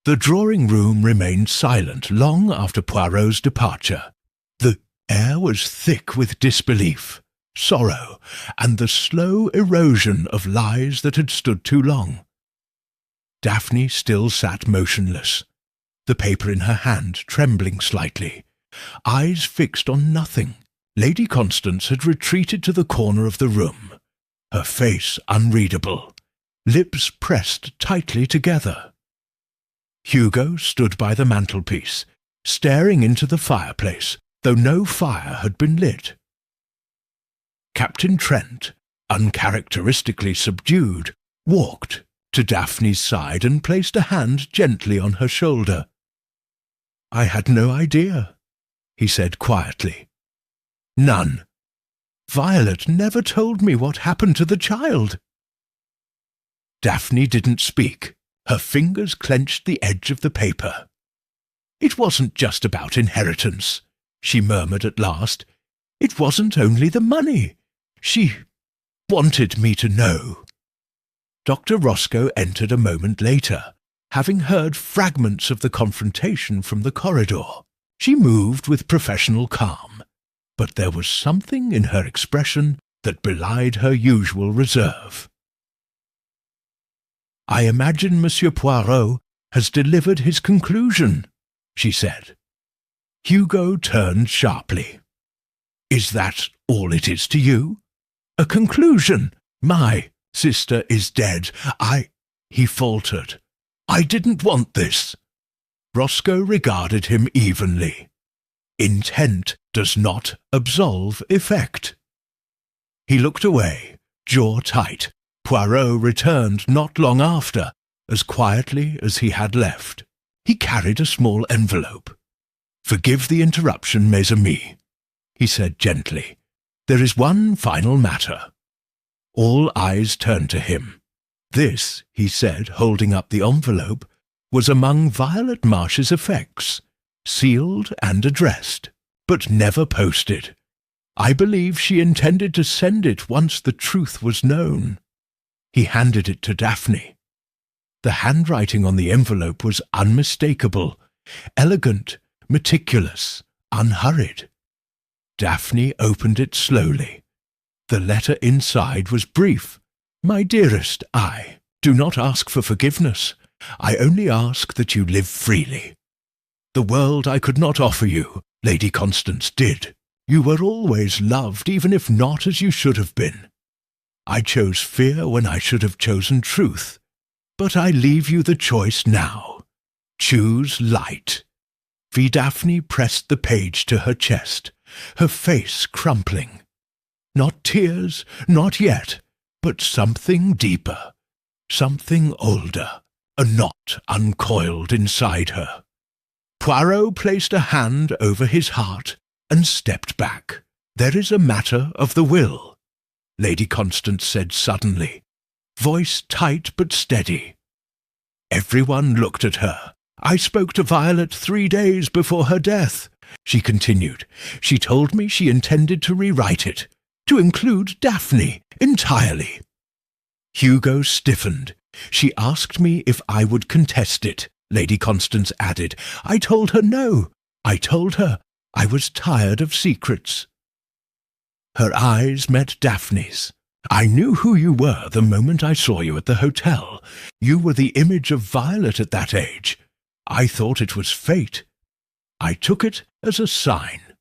The drawing-room remained silent long after Poirot's departure. The air was thick with disbelief, sorrow, and the slow erosion of lies that had stood too long. Daphne still sat motionless, the paper in her hand trembling slightly, eyes fixed on nothing. Lady Constance had retreated to the corner of the room, her face unreadable, lips pressed tightly together. Hugo stood by the mantelpiece, staring into the fireplace, though no fire had been lit. Captain Trent, uncharacteristically subdued, walked to Daphne's side and placed a hand gently on her shoulder. I had no idea, he said quietly. None. Violet never told me what happened to the child. Daphne didn't speak. Her fingers clenched the edge of the paper. It wasn't just about inheritance, she murmured at last. It wasn't only the money. She wanted me to know. Dr. Roscoe entered a moment later, having heard fragments of the confrontation from the corridor. She moved with professional calm, but there was something in her expression that belied her usual reserve. I imagine Monsieur Poirot has delivered his conclusion, she said. Hugo turned sharply. Is that all it is to you? A conclusion? My sister is dead. He faltered. I didn't want this. Roscoe regarded him evenly. Intent does not absolve effect. He looked away, jaw tight. Poirot returned not long after, as quietly as he had left. He carried a small envelope. Forgive the interruption, mes amis, he said gently. There is one final matter. All eyes turned to him. This, he said, holding up the envelope, was among Violet Marsh's effects, sealed and addressed, but never posted. I believe she intended to send it once the truth was known. He handed it to Daphne. The handwriting on the envelope was unmistakable, elegant, meticulous, unhurried. Daphne opened it slowly. The letter inside was brief. My dearest, I do not ask for forgiveness. I only ask that you live freely. The world I could not offer you, Lady Constance did. You were always loved, even if not as you should have been. I chose fear when I should have chosen truth, but I leave you the choice now. Choose light. Daphne pressed the page to her chest, her face crumpling. Not tears, not yet, but something deeper. Something older, a knot uncoiled inside her. Poirot placed a hand over his heart and stepped back. "There is a matter of the will," Lady Constance said suddenly, voice tight but steady. Everyone looked at her. "I spoke to Violet 3 days before her death," she continued. "She told me she intended to rewrite it, to include Daphne entirely." Hugo stiffened. "She asked me if I would contest it," Lady Constance added. "I told her no. I told her I was tired of secrets." Her eyes met Daphne's. "I knew who you were the moment I saw you at the hotel. You were the image of Violet at that age. I thought it was fate. I took it as a sign."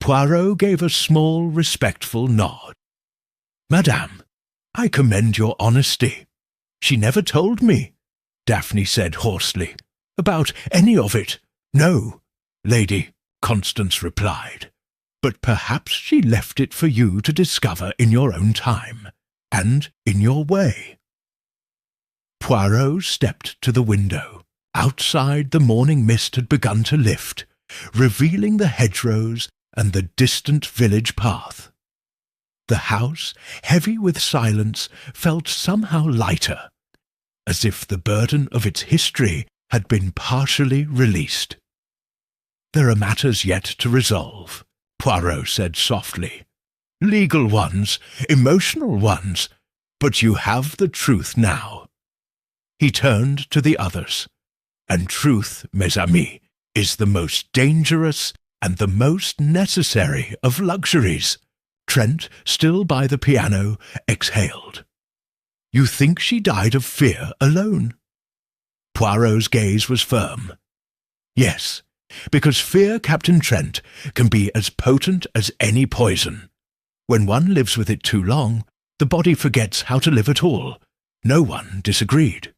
Poirot gave a small, respectful nod. "Madame, I commend your honesty. She never told me," Daphne said hoarsely, "about any of it." "No," Lady Constance replied. "But perhaps she left it for you to discover in your own time, and in your way." Poirot stepped to the window. Outside, the morning mist had begun to lift, revealing the hedgerows and the distant village path. The house, heavy with silence, felt somehow lighter, as if the burden of its history had been partially released. "There are matters yet to resolve," Poirot said softly. "Legal ones, emotional ones, but you have the truth now." He turned to the others. "And truth, mes amis, is the most dangerous and the most necessary of luxuries." Trent, still by the piano, exhaled. "You think she died of fear alone?" Poirot's gaze was firm. "Yes, because fear, Captain Trent, can be as potent as any poison. When one lives with it too long, the body forgets how to live at all." No one disagreed.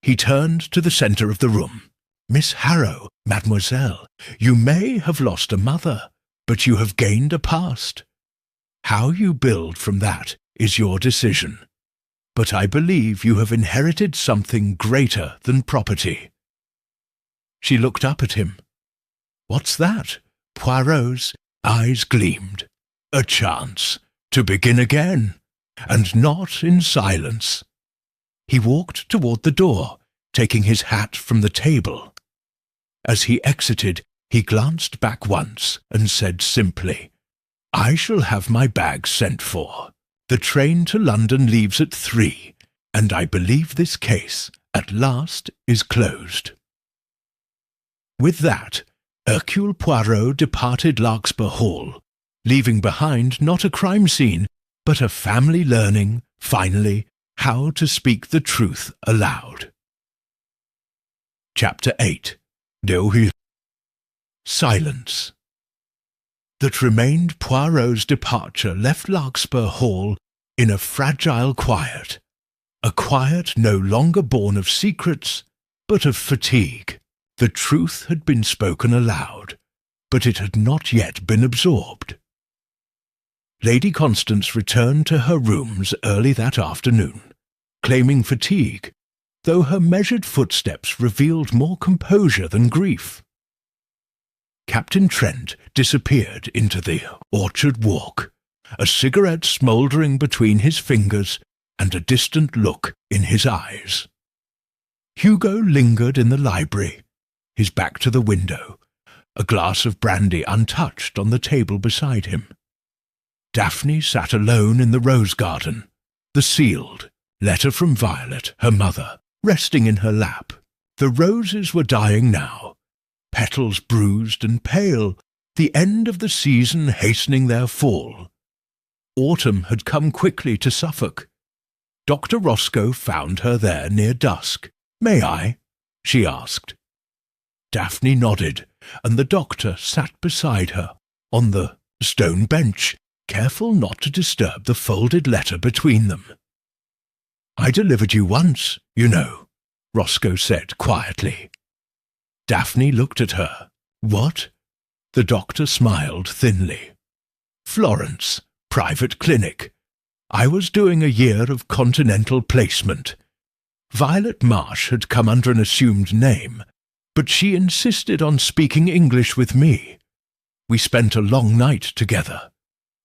He turned to the centre of the room. "Miss Harrow, mademoiselle, you may have lost a mother, but you have gained a past. How you build from that is your decision. But I believe you have inherited something greater than property." She looked up at him. "What's that?" Poirot's eyes gleamed. "A chance to begin again, and not in silence." He walked toward the door, taking his hat from the table. As he exited, he glanced back once and said simply, "I shall have my bag sent for. The train to London leaves at 3, and I believe this case, at last, is closed." With that, Hercule Poirot departed Larkspur Hall, leaving behind not a crime scene, but a family learning, finally, how to speak the truth aloud. Chapter 8. Silence. That remained Poirot's departure left Larkspur Hall in a fragile quiet, a quiet no longer born of secrets, but of fatigue. The truth had been spoken aloud, but it had not yet been absorbed. Lady Constance returned to her rooms early that afternoon, claiming fatigue, though her measured footsteps revealed more composure than grief. Captain Trent disappeared into the orchard walk, a cigarette smouldering between his fingers and a distant look in his eyes. Hugo lingered in the library, his back to the window, a glass of brandy untouched on the table beside him. Daphne sat alone in the rose garden, the sealed letter from Violet, her mother, resting in her lap. The roses were dying now, petals bruised and pale, the end of the season hastening their fall. Autumn had come quickly to Suffolk. Dr. Roscoe found her there near dusk. "May I?" she asked. Daphne nodded, and the doctor sat beside her, on the stone bench, careful not to disturb the folded letter between them. "I delivered you once, you know," Roscoe said quietly. Daphne looked at her. "What?" The doctor smiled thinly. "Florence, private clinic. I was doing a year of continental placement. Violet Marsh had come under an assumed name, but she insisted on speaking English with me. We spent a long night together.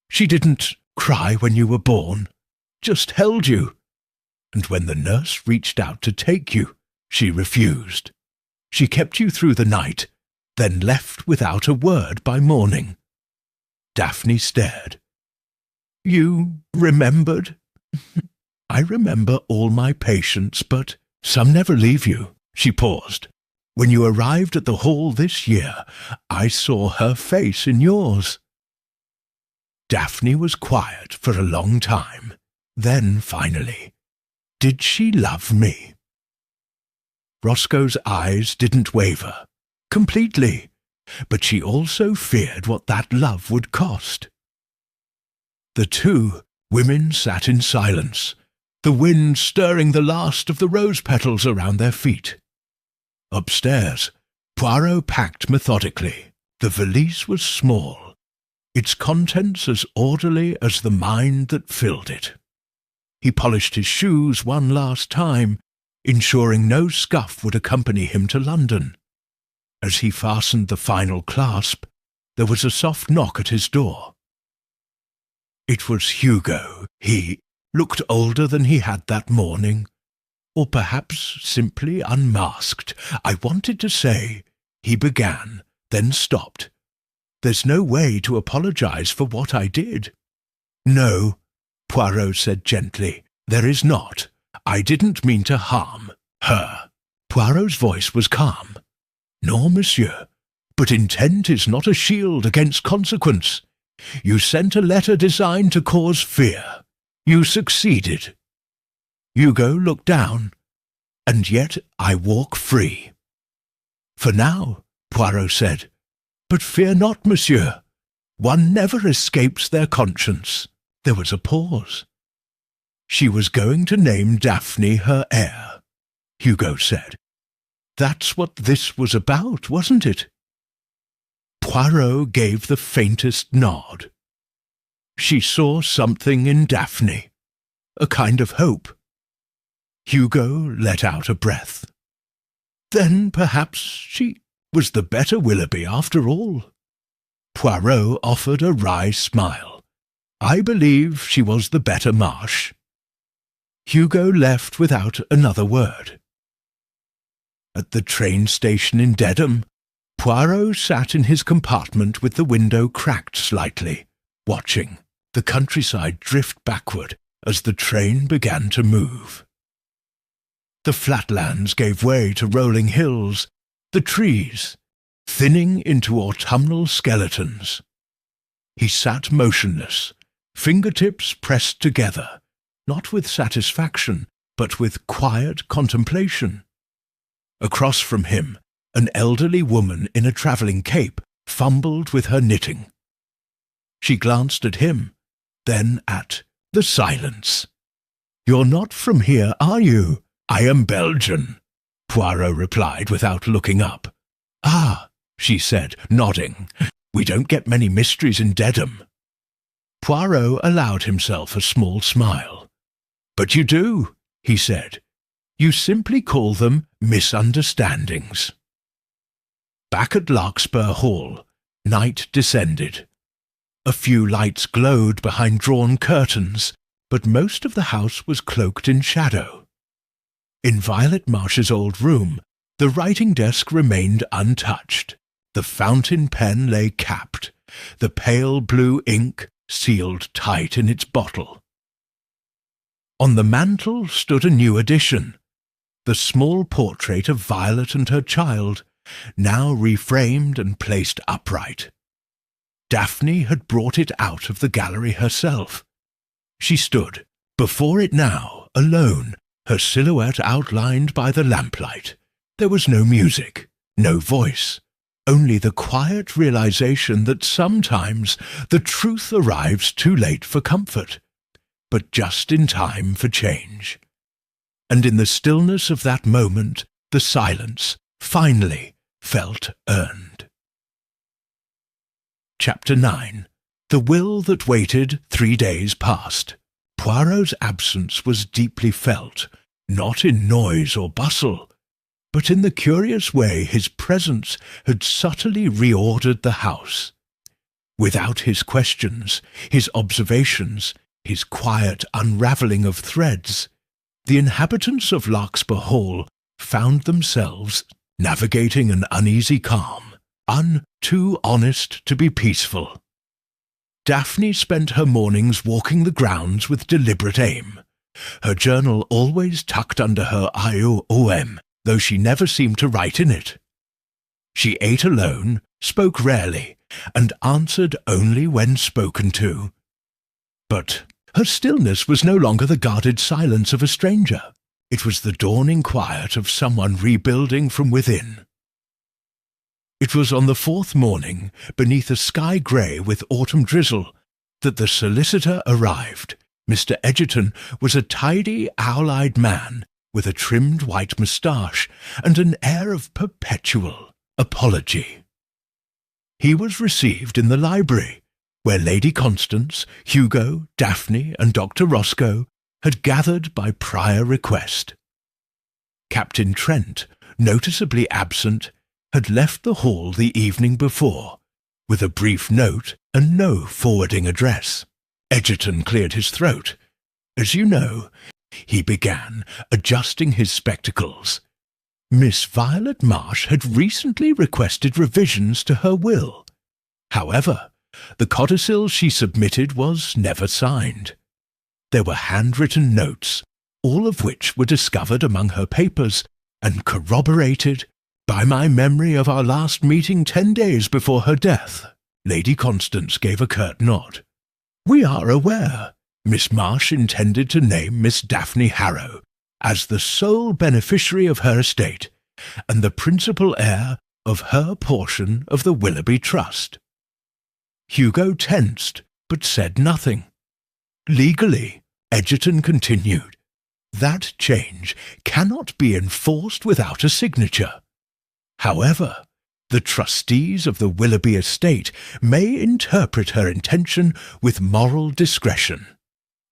She didn't cry when you were born, just held you. And when the nurse reached out to take you, she refused. She kept you through the night, then left without a word by morning. Daphne stared. You remembered? I remember all my patients, but some never leave you. She paused. When you arrived at the hall this year, I saw her face in yours. Daphne was quiet for a long time. Then, finally, did she love me? Roscoe's eyes didn't waver. Completely. But she also feared what that love would cost. The two women sat in silence, the wind stirring the last of the rose petals around their feet. Upstairs, Poirot packed methodically. The valise was small, its contents as orderly as the mind that filled it. He polished his shoes one last time, ensuring no scuff would accompany him to London. As he fastened the final clasp, there was a soft knock at his door. It was Hugo. He looked older than he had that morning, or perhaps simply unmasked. I wanted to say, he began, then stopped. There's no way to apologize for what I did. No, Poirot said gently, there is not. I didn't mean to harm her. Poirot's voice was calm. No, monsieur, but intent is not a shield against consequence. You sent a letter designed to cause fear. You succeeded. Hugo looked down. And yet I walk free. For now, Poirot said. But fear not, monsieur. One never escapes their conscience. There was a pause. She was going to name Daphne her heir, Hugo said. That's what this was about, wasn't it? Poirot gave the faintest nod. She saw something in Daphne, a kind of hope. Hugo let out a breath. Then perhaps she was the better Willoughby after all. Poirot offered a wry smile. I believe she was the better Marsh. Hugo left without another word. At the train station in Dedham, Poirot sat in his compartment with the window cracked slightly, watching the countryside drift backward as the train began to move. The flatlands gave way to rolling hills, the trees thinning into autumnal skeletons. He sat motionless, fingertips pressed together, not with satisfaction, but with quiet contemplation. Across from him, an elderly woman in a travelling cape fumbled with her knitting. She glanced at him, then at the silence. "You're not from here, are you?" "I am Belgian," Poirot replied without looking up. "Ah," she said, nodding. "We don't get many mysteries in Dedham." Poirot allowed himself a small smile. "But you do," he said. "You simply call them misunderstandings." Back at Larkspur Hall, night descended. A few lights glowed behind drawn curtains, but most of the house was cloaked in shadow. In Violet Marsh's old room, the writing desk remained untouched. The fountain pen lay capped, the pale blue ink sealed tight in its bottle. On the mantel stood a new addition, the small portrait of Violet and her child, now reframed and placed upright. Daphne had brought it out of the gallery herself. She stood before it now, alone, her silhouette outlined by the lamplight. There was no music, no voice, only the quiet realization that sometimes the truth arrives too late for comfort, but just in time for change. And in the stillness of that moment, the silence finally felt earned. Chapter 9. The Will That Waited 3 Days Past. Poirot's absence was deeply felt, not in noise or bustle, but in the curious way his presence had subtly reordered the house. Without his questions, his observations, his quiet unravelling of threads, the inhabitants of Larkspur Hall found themselves navigating an uneasy calm, too honest to be peaceful. Daphne spent her mornings walking the grounds with deliberate aim, her journal always tucked under her IOM, though she never seemed to write in it. She ate alone, spoke rarely, and answered only when spoken to. But her stillness was no longer the guarded silence of a stranger. It was the dawning quiet of someone rebuilding from within. It was on the fourth morning, beneath a sky grey with autumn drizzle, that the solicitor arrived. Mr. Egerton was a tidy, owl-eyed man, with a trimmed white moustache and an air of perpetual apology. He was received in the library, where Lady Constance, Hugo, Daphne, and Dr. Roscoe had gathered by prior request. Captain Trent, noticeably absent, had left the hall the evening before, with a brief note and no forwarding address. Egerton cleared his throat. "As you know," he began, adjusting his spectacles, "Miss Violet Marsh had recently requested revisions to her will. However, the codicil she submitted was never signed. There were handwritten notes, all of which were discovered among her papers and corroborated by my memory of our last meeting 10 days before her death." Lady Constance gave a curt nod. "We are aware Miss Marsh intended to name Miss Daphne Harrow as the sole beneficiary of her estate and the principal heir of her portion of the Willoughby Trust." Hugo tensed, but said nothing. "Legally," Egerton continued, "that change cannot be enforced without a signature. However, the trustees of the Willoughby estate may interpret her intention with moral discretion.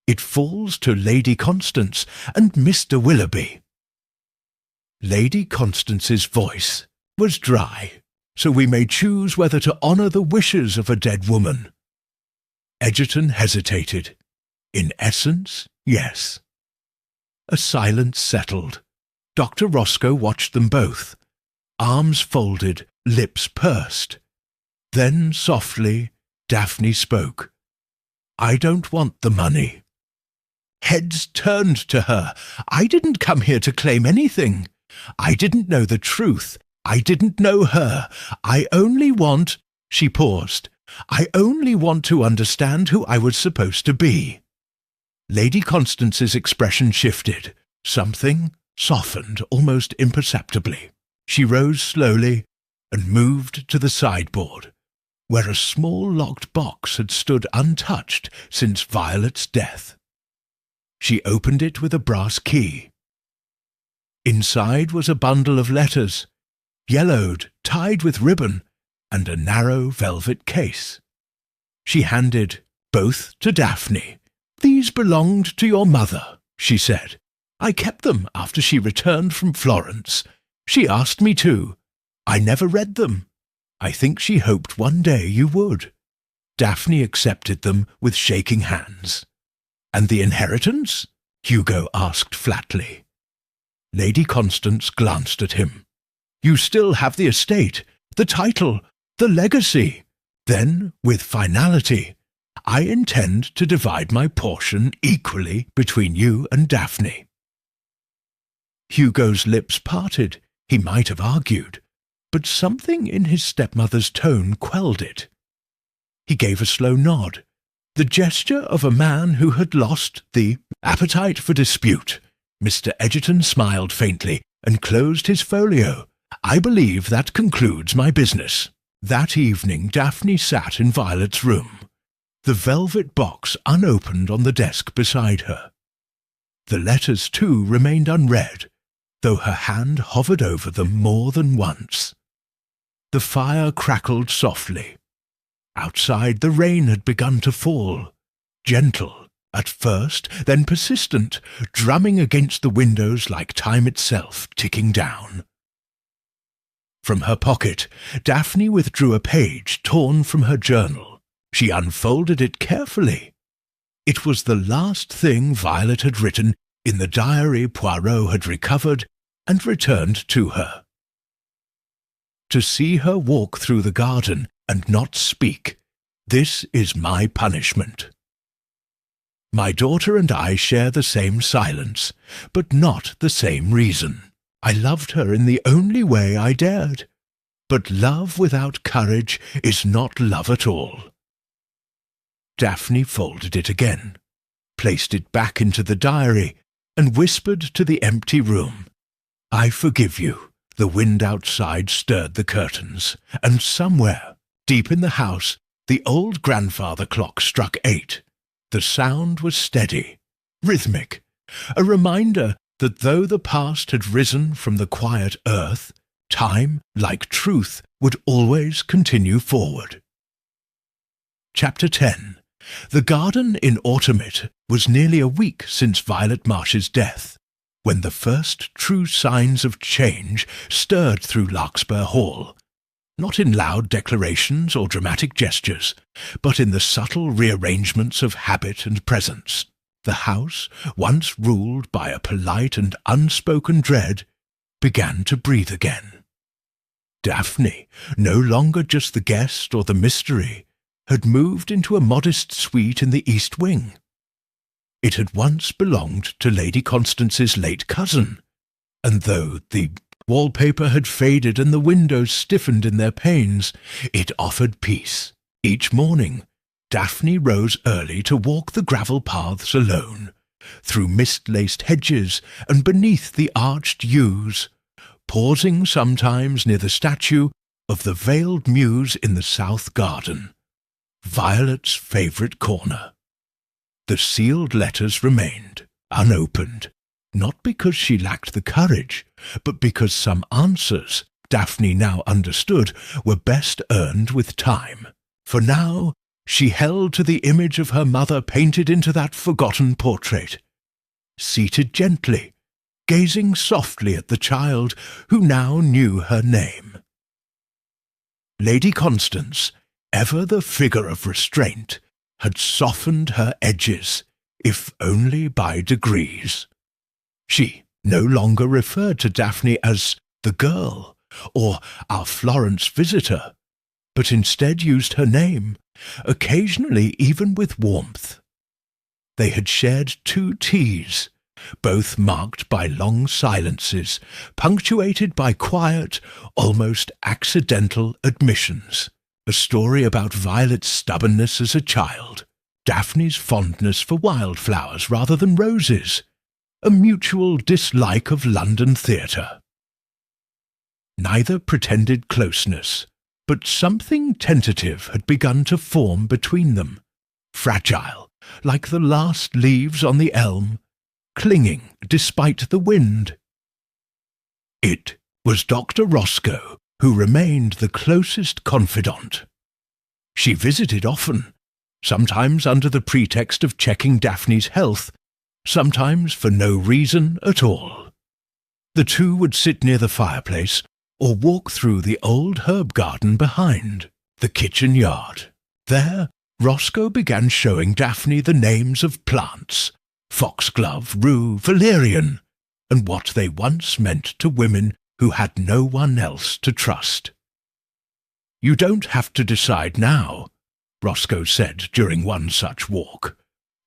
It falls to Lady Constance and Mr. Willoughby." Lady Constance's voice was dry, "So we may choose whether to honour the wishes of a dead woman." Egerton hesitated. "In essence, yes." A silence settled. Dr. Roscoe watched them both, arms folded, lips pursed. Then, softly, Daphne spoke. "I don't want the money." Heads turned to her. "I didn't come here to claim anything. I didn't know the truth. I didn't know her. I only want—" She paused. "I only want to understand who I was supposed to be." Lady Constance's expression shifted. Something softened almost imperceptibly. She rose slowly and moved to the sideboard, where a small locked box had stood untouched since Violet's death. She opened it with a brass key. Inside was a bundle of letters, yellowed, tied with ribbon, and a narrow velvet case. She handed both to Daphne. "These belonged to your mother," she said. "I kept them after she returned from Florence. She asked me to. I never read them. I think she hoped one day you would." Daphne accepted them with shaking hands. "And the inheritance?" Hugo asked flatly. Lady Constance glanced at him. "You still have the estate, the title, the legacy." Then, with finality, "I intend to divide my portion equally between you and Daphne." Hugo's lips parted. He might have argued, but something in his stepmother's tone quelled it. He gave a slow nod, the gesture of a man who had lost the appetite for dispute. Mr. Egerton smiled faintly and closed his folio. "I believe that concludes my business." That evening Daphne sat in Violet's room, the velvet box unopened on the desk beside her. The letters, too, remained unread, though her hand hovered over them more than once. The fire crackled softly. Outside the rain had begun to fall, gentle at first, then persistent, drumming against the windows like time itself ticking down. From her pocket, Daphne withdrew a page torn from her journal. She unfolded it carefully. It was the last thing Violet had written in the diary Poirot had recovered and returned to her. To see her walk through the garden and not speak, this is my punishment. My daughter and I share the same silence, but not the same reason. I loved her in the only way I dared. But love without courage is not love at all. Daphne folded it again, placed it back into the diary, and whispered to the empty room, "I forgive you." The wind outside stirred the curtains, and somewhere, deep in the house, the old grandfather clock struck 8. The sound was steady, rhythmic, a reminder that though the past had risen from the quiet earth, time, like truth, would always continue forward. Chapter 10. The garden in Autumnit was nearly a week since Violet Marsh's death, when the first true signs of change stirred through Larkspur Hall, not in loud declarations or dramatic gestures, but in the subtle rearrangements of habit and presence. The house, once ruled by a polite and unspoken dread, began to breathe again. Daphne, no longer just the guest or the mystery, had moved into a modest suite in the east wing. It had once belonged to Lady Constance's late cousin, and though the wallpaper had faded and the windows stiffened in their panes, it offered peace. Each morning, Daphne rose early to walk the gravel paths alone, through mist-laced hedges and beneath the arched yews, pausing sometimes near the statue of the veiled muse in the south garden, Violet's favourite corner. The sealed letters remained, unopened, not because she lacked the courage, but because some answers, Daphne now understood, were best earned with time. For now, she held to the image of her mother painted into that forgotten portrait, seated gently, gazing softly at the child who now knew her name. Lady Constance, ever the figure of restraint, had softened her edges, if only by degrees. She no longer referred to Daphne as the girl or our Florence visitor, but instead used her name, occasionally even with warmth. They had shared 2 teas, both marked by long silences, punctuated by quiet, almost accidental admissions. A story about Violet's stubbornness as a child, Daphne's fondness for wildflowers rather than roses, a mutual dislike of London theatre. Neither pretended closeness, but something tentative had begun to form between them, fragile, like the last leaves on the elm, clinging despite the wind. It was Dr. Roscoe who remained the closest confidant. She visited often, sometimes under the pretext of checking Daphne's health, sometimes for no reason at all. The two would sit near the fireplace or walk through the old herb garden behind, the kitchen yard. There, Roscoe began showing Daphne the names of plants, foxglove, rue, valerian, and what they once meant to women who had no one else to trust. "You don't have to decide now," Roscoe said during one such walk.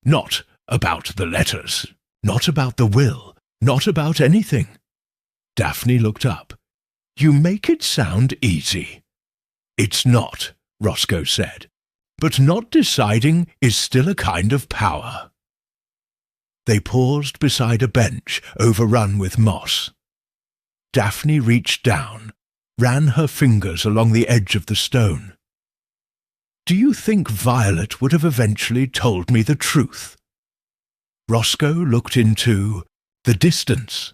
"Not about the letters, not about the will, not about anything." Daphne looked up. "You make it sound easy." "It's not," Roscoe said, "but not deciding is still a kind of power." They paused beside a bench overrun with moss. Daphne reached down, ran her fingers along the edge of the stone. "Do you think Violet would have eventually told me the truth?" Roscoe looked into the distance.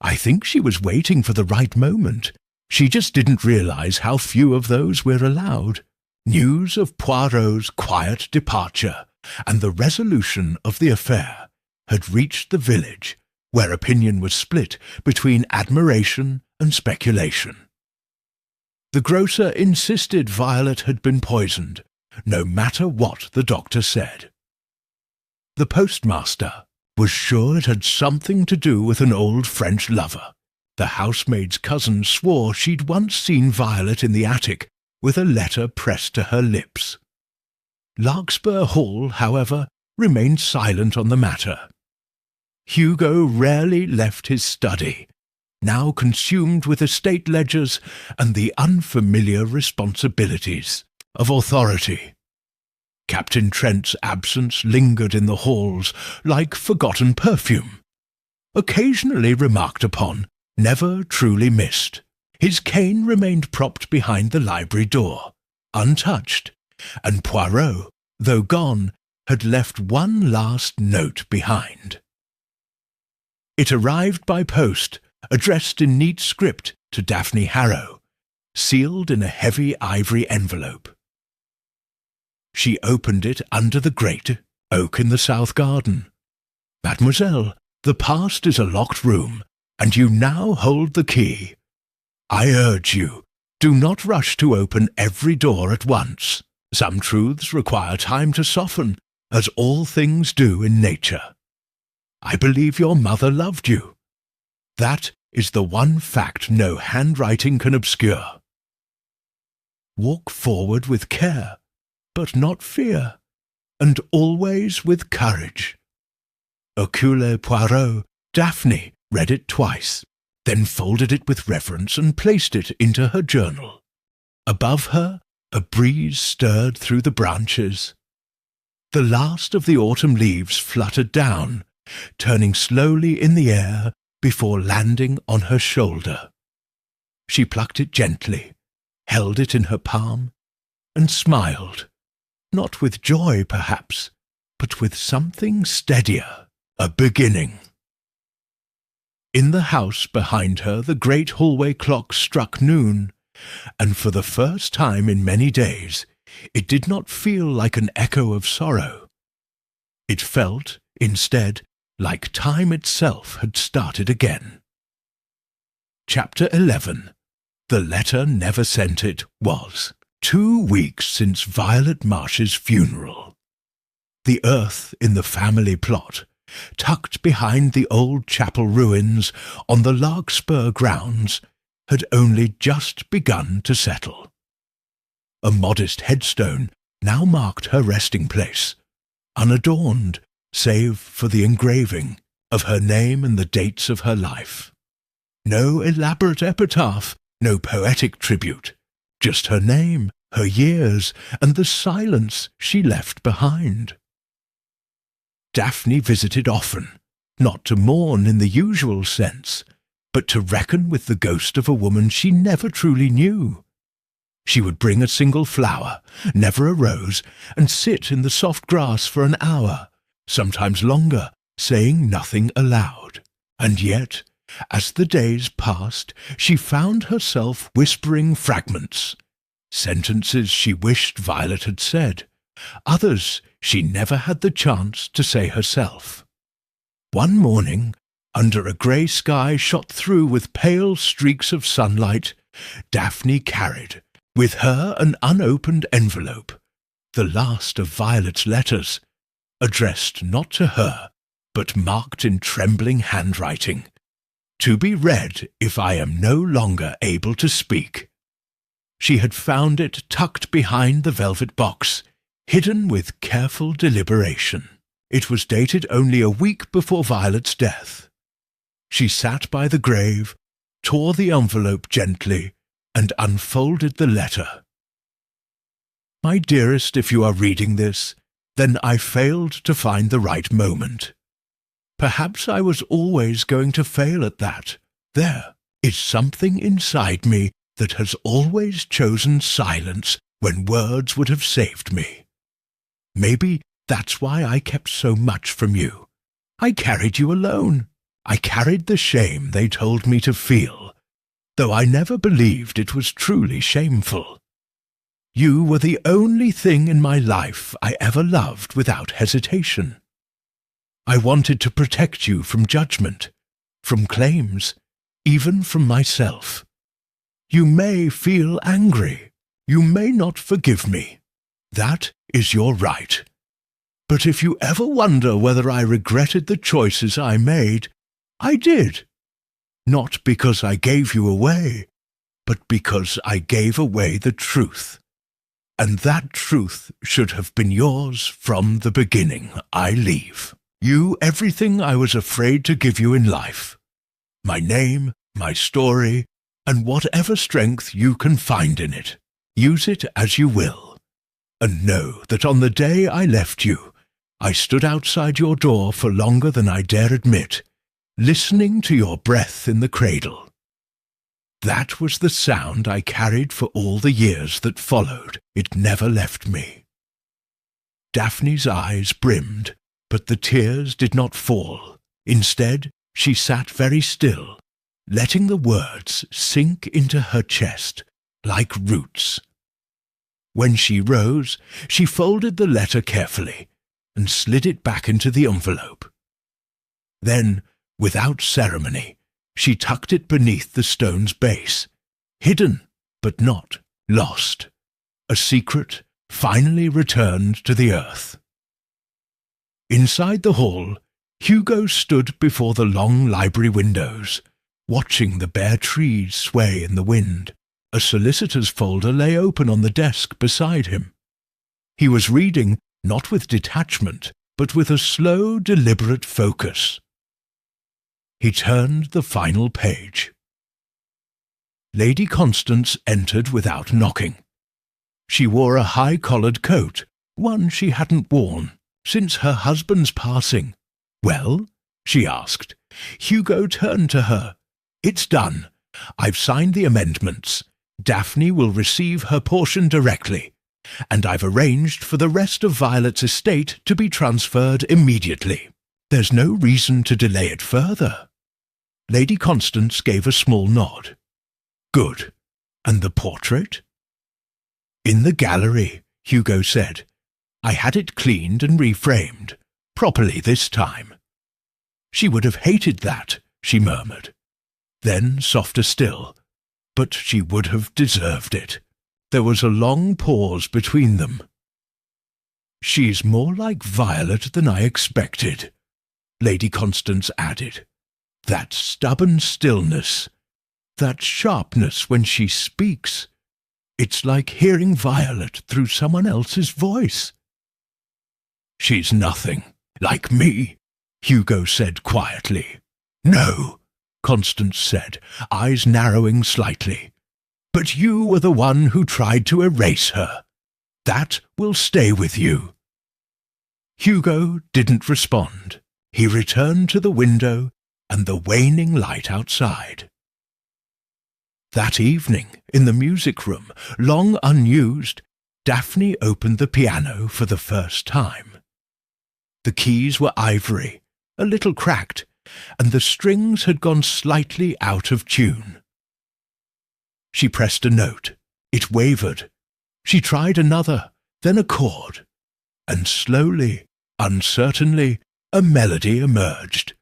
"I think she was waiting for the right moment. She just didn't realize how few of those we're allowed. News of Poirot's quiet departure, and the resolution of the affair had reached the village, where opinion was split between admiration and speculation. The grocer insisted Violet had been poisoned, no matter what the doctor said. The postmaster was sure it had something to do with an old French lover. The housemaid's cousin swore she'd once seen Violet in the attic with a letter pressed to her lips. Larkspur Hall, however, remained silent on the matter. Hugo rarely left his study, now consumed with estate ledgers and the unfamiliar responsibilities of authority. Captain Trent's absence lingered in the halls like forgotten perfume. Occasionally remarked upon, never truly missed, his cane remained propped behind the library door, untouched, and Poirot, though gone, had left one last note behind. It arrived by post, addressed in neat script to Daphne Harrow, sealed in a heavy ivory envelope. She opened it under the great oak in the south garden. "Mademoiselle, the past is a locked room, and you now hold the key. I urge you, do not rush to open every door at once. Some truths require time to soften, as all things do in nature. I believe your mother loved you. That is the one fact no handwriting can obscure. Walk forward with care, but not fear, and always with courage." Hercule Poirot, Daphne, read it twice, then folded it with reverence and placed it into her journal. Above her, a breeze stirred through the branches. The last of the autumn leaves fluttered down, turning slowly in the air before landing on her shoulder. She plucked it gently, held it in her palm, and smiled, not with joy perhaps, but with something steadier, a beginning. In the house behind her the great hallway clock struck noon, and for the first time in many days it did not feel like an echo of sorrow. It felt, instead, like time itself had started again. Chapter 11. The Letter Never Sent It was 2 weeks since Violet Marsh's funeral. The earth in the family plot, tucked behind the old chapel ruins on the Larkspur grounds, had only just begun to settle. A modest headstone now marked her resting place, unadorned save for the engraving of her name and the dates of her life. No elaborate epitaph, no poetic tribute, just her name, her years, and the silence she left behind. Daphne visited often, not to mourn in the usual sense, but to reckon with the ghost of a woman she never truly knew. She would bring a single flower, never a rose, and sit in the soft grass for an hour, sometimes longer, saying nothing aloud. And yet, as the days passed, she found herself whispering fragments, sentences she wished Violet had said, others she never had the chance to say herself. One morning, under a grey sky shot through with pale streaks of sunlight, Daphne carried, with her, an unopened envelope, the last of Violet's letters, addressed not to her, but marked in trembling handwriting, "To be read if I am no longer able to speak." She had found it tucked behind the velvet box, hidden with careful deliberation. It was dated only a week before Violet's death. She sat by the grave, tore the envelope gently, and unfolded the letter. "My dearest, if you are reading this, then I failed to find the right moment. Perhaps I was always going to fail at that. There is something inside me that has always chosen silence when words would have saved me. Maybe that's why I kept so much from you. I carried you alone. I carried the shame they told me to feel, though I never believed it was truly shameful. You were the only thing in my life I ever loved without hesitation. I wanted to protect you from judgment, from claims, even from myself. You may feel angry. You may not forgive me. That is your right. But if you ever wonder whether I regretted the choices I made, I did. Not because I gave you away, but because I gave away the truth. And that truth should have been yours from the beginning. I leave you everything I was afraid to give you in life. My name, my story, and whatever strength you can find in it. Use it as you will. And know that on the day I left you, I stood outside your door for longer than I dare admit, listening to your breath in the cradle. That was the sound I carried for all the years that followed. It never left me. Daphne's eyes brimmed, but the tears did not fall. Instead, she sat very still, letting the words sink into her chest like roots. When she rose, she folded the letter carefully and slid it back into the envelope. Then, without ceremony, she tucked it beneath the stone's base, hidden but not lost, a secret finally returned to the earth. Inside the hall, Hugo stood before the long library windows, watching the bare trees sway in the wind. A solicitor's folder lay open on the desk beside him. He was reading, not with detachment, but with a slow, deliberate focus. He turned the final page. Lady Constance entered without knocking. She wore a high-collared coat, one she hadn't worn since her husband's passing. "Well?" she asked. Hugo turned to her. "It's done. I've signed the amendments. Daphne will receive her portion directly, and I've arranged for the rest of Violet's estate to be transferred immediately. There's no reason to delay it further." Lady Constance gave a small nod. "Good. And the portrait?" "In the gallery," Hugo said. "I had it cleaned and reframed, properly this time." "She would have hated that," she murmured. Then, softer still, "But she would have deserved it." There was a long pause between them. "She's more like Violet than I expected," Lady Constance added. "That stubborn stillness, that sharpness when she speaks. It's like hearing Violet through someone else's voice." "She's nothing like me," Hugo said quietly. "No," Constance said, eyes narrowing slightly. "But you were the one who tried to erase her. That will stay with you." Hugo didn't respond. He returned to the window and the waning light outside. That evening, in the music room, long unused, Daphne opened the piano for the first time. The keys were ivory, a little cracked, and the strings had gone slightly out of tune. She pressed a note. It wavered. She tried another, then a chord, and slowly, uncertainly, a melody emerged,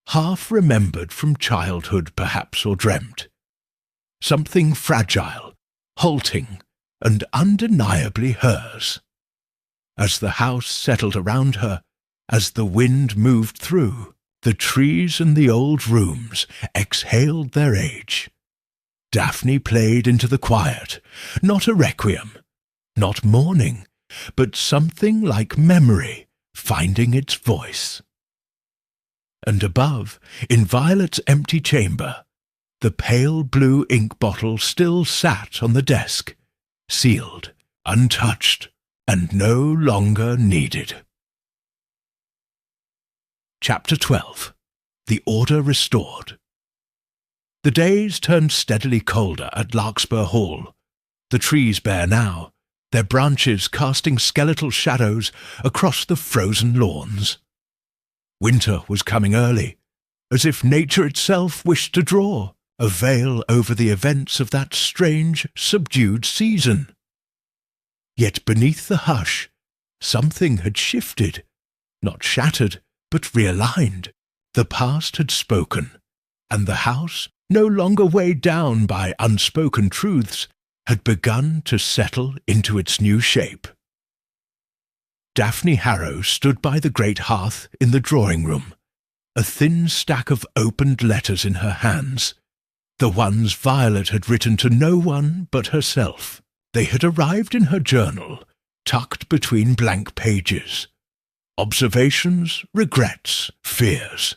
half remembered from childhood perhaps, or dreamt. Something fragile, halting, and undeniably hers. As the house settled around her, as the wind moved through, the trees and the old rooms exhaled their age. Daphne played into the quiet, not a requiem, not mourning, but something like memory finding its voice. And above, in Violet's empty chamber, the pale blue ink bottle still sat on the desk, sealed, untouched, and no longer needed. Chapter 12. The Order Restored. The days turned steadily colder at Larkspur Hall, the trees bare now, their branches casting skeletal shadows across the frozen lawns. Winter was coming early, as if nature itself wished to draw a veil over the events of that strange, subdued season. Yet beneath the hush, something had shifted, not shattered, but realigned. The past had spoken, and the house, no longer weighed down by unspoken truths, had begun to settle into its new shape. Daphne Harrow stood by the great hearth in the drawing-room, a thin stack of opened letters in her hands, the ones Violet had written to no one but herself. They had arrived in her journal, tucked between blank pages. Observations, regrets, fears.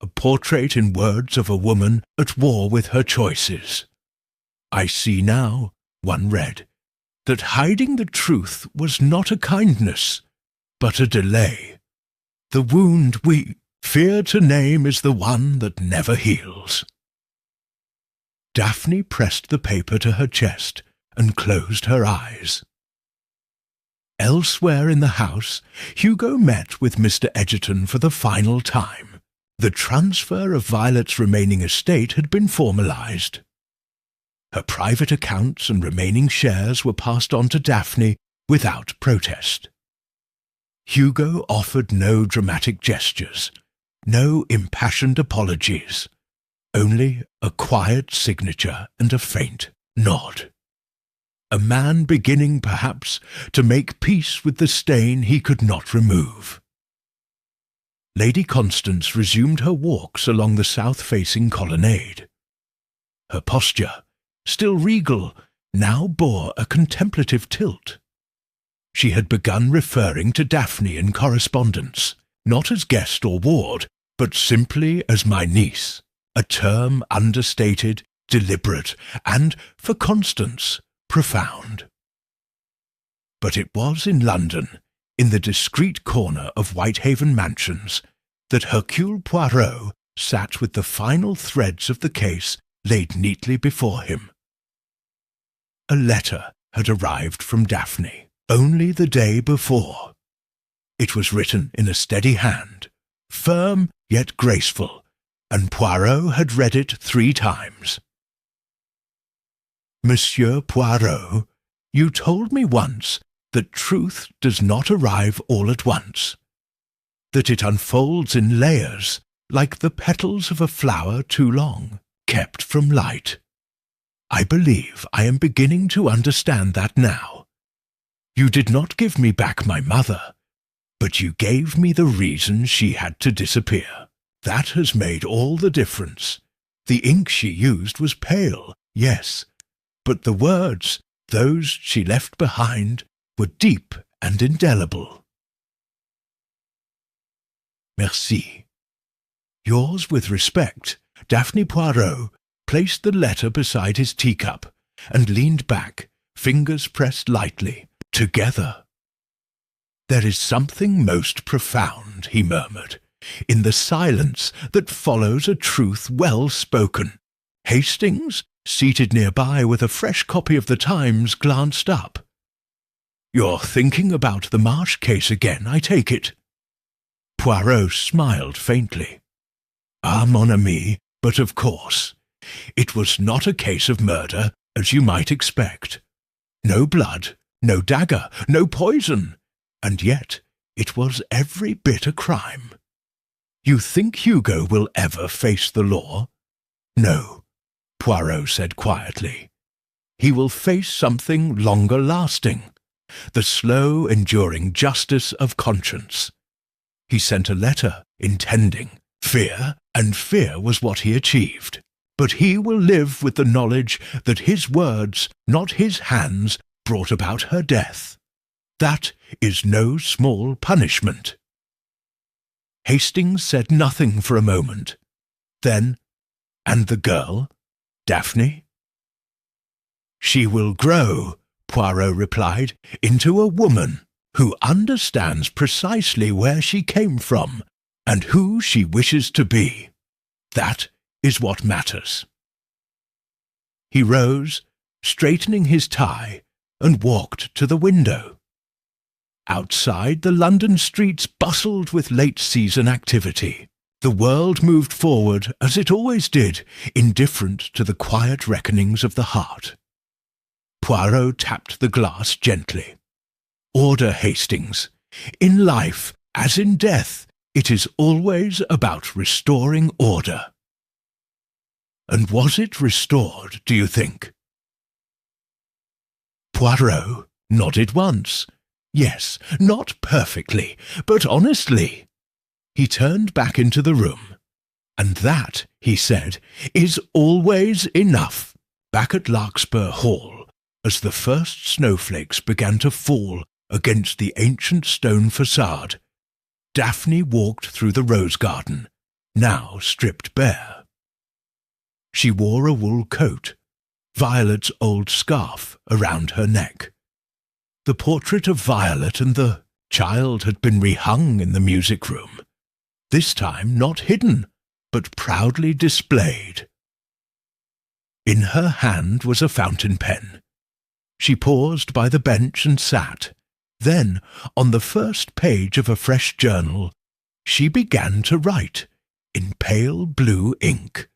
A portrait in words of a woman at war with her choices. "I see now," one read, "that hiding the truth was not a kindness, but a delay. The wound we fear to name is the one that never heals." Daphne pressed the paper to her chest and closed her eyes. Elsewhere in the house, Hugo met with Mr. Egerton for the final time. The transfer of Violet's remaining estate had been formalized. Her private accounts and remaining shares were passed on to Daphne without protest. Hugo offered no dramatic gestures, no impassioned apologies, only a quiet signature and a faint nod. A man beginning, perhaps, to make peace with the stain he could not remove. Lady Constance resumed her walks along the south-facing colonnade. Her posture, still regal, now bore a contemplative tilt. She had begun referring to Daphne in correspondence, not as guest or ward, but simply as my niece, a term understated, deliberate, and, for Constance, profound. But it was in London, in the discreet corner of Whitehaven Mansions, that Hercule Poirot sat with the final threads of the case laid neatly before him. A letter had arrived from Daphne, only the day before. It was written in a steady hand, firm yet graceful, and Poirot had read it 3 times. "Monsieur Poirot, you told me once that truth does not arrive all at once, that it unfolds in layers like the petals of a flower too long, kept from light. I believe I am beginning to understand that now. You did not give me back my mother, but you gave me the reason she had to disappear. That has made all the difference. The ink she used was pale, yes, but the words, those she left behind, were deep and indelible. Merci. Yours with respect, Daphne Poirot placed the letter beside his teacup and leaned back, fingers pressed lightly, together. There is something most profound, he murmured, in the silence that follows a truth well spoken. Hastings, seated nearby with a fresh copy of the Times, glanced up. "You're thinking about the Marsh case again, I take it." Poirot smiled faintly. "Ah, mon ami, but of course. It was not a case of murder, as you might expect. No blood, no dagger, no poison, and yet it was every bit a crime. You think Hugo will ever face the law?" "No," Poirot said quietly. "He will face something longer lasting, the slow, enduring justice of conscience. He sent a letter intending fear, and fear was what he achieved. But he will live with the knowledge that his words, not his hands, brought about her death. That is no small punishment." Hastings said nothing for a moment. Then, "And the girl, Daphne?" "She will grow," Poirot replied, "into a woman who understands precisely where she came from and who she wishes to be. That is what matters." He rose, straightening his tie, and walked to the window. Outside, the London streets bustled with late-season activity. The world moved forward, as it always did, indifferent to the quiet reckonings of the heart. Poirot tapped the glass gently. order, Hastings. In life, as in death, it is always about restoring order. And was it restored, do you think? Poirot nodded once. Yes, not perfectly, but honestly. He turned back into the room. And that, he said, is always enough. Back at Larkspur Hall, as the first snowflakes began to fall against the ancient stone facade, Daphne walked through the rose garden, now stripped bare. She wore a wool coat, Violet's old scarf around her neck. The portrait of Violet and the child had been rehung in the music room, this time not hidden, but proudly displayed. In her hand was a fountain pen. She paused by the bench and sat. Then, on the first page of a fresh journal, she began to write, in pale blue ink.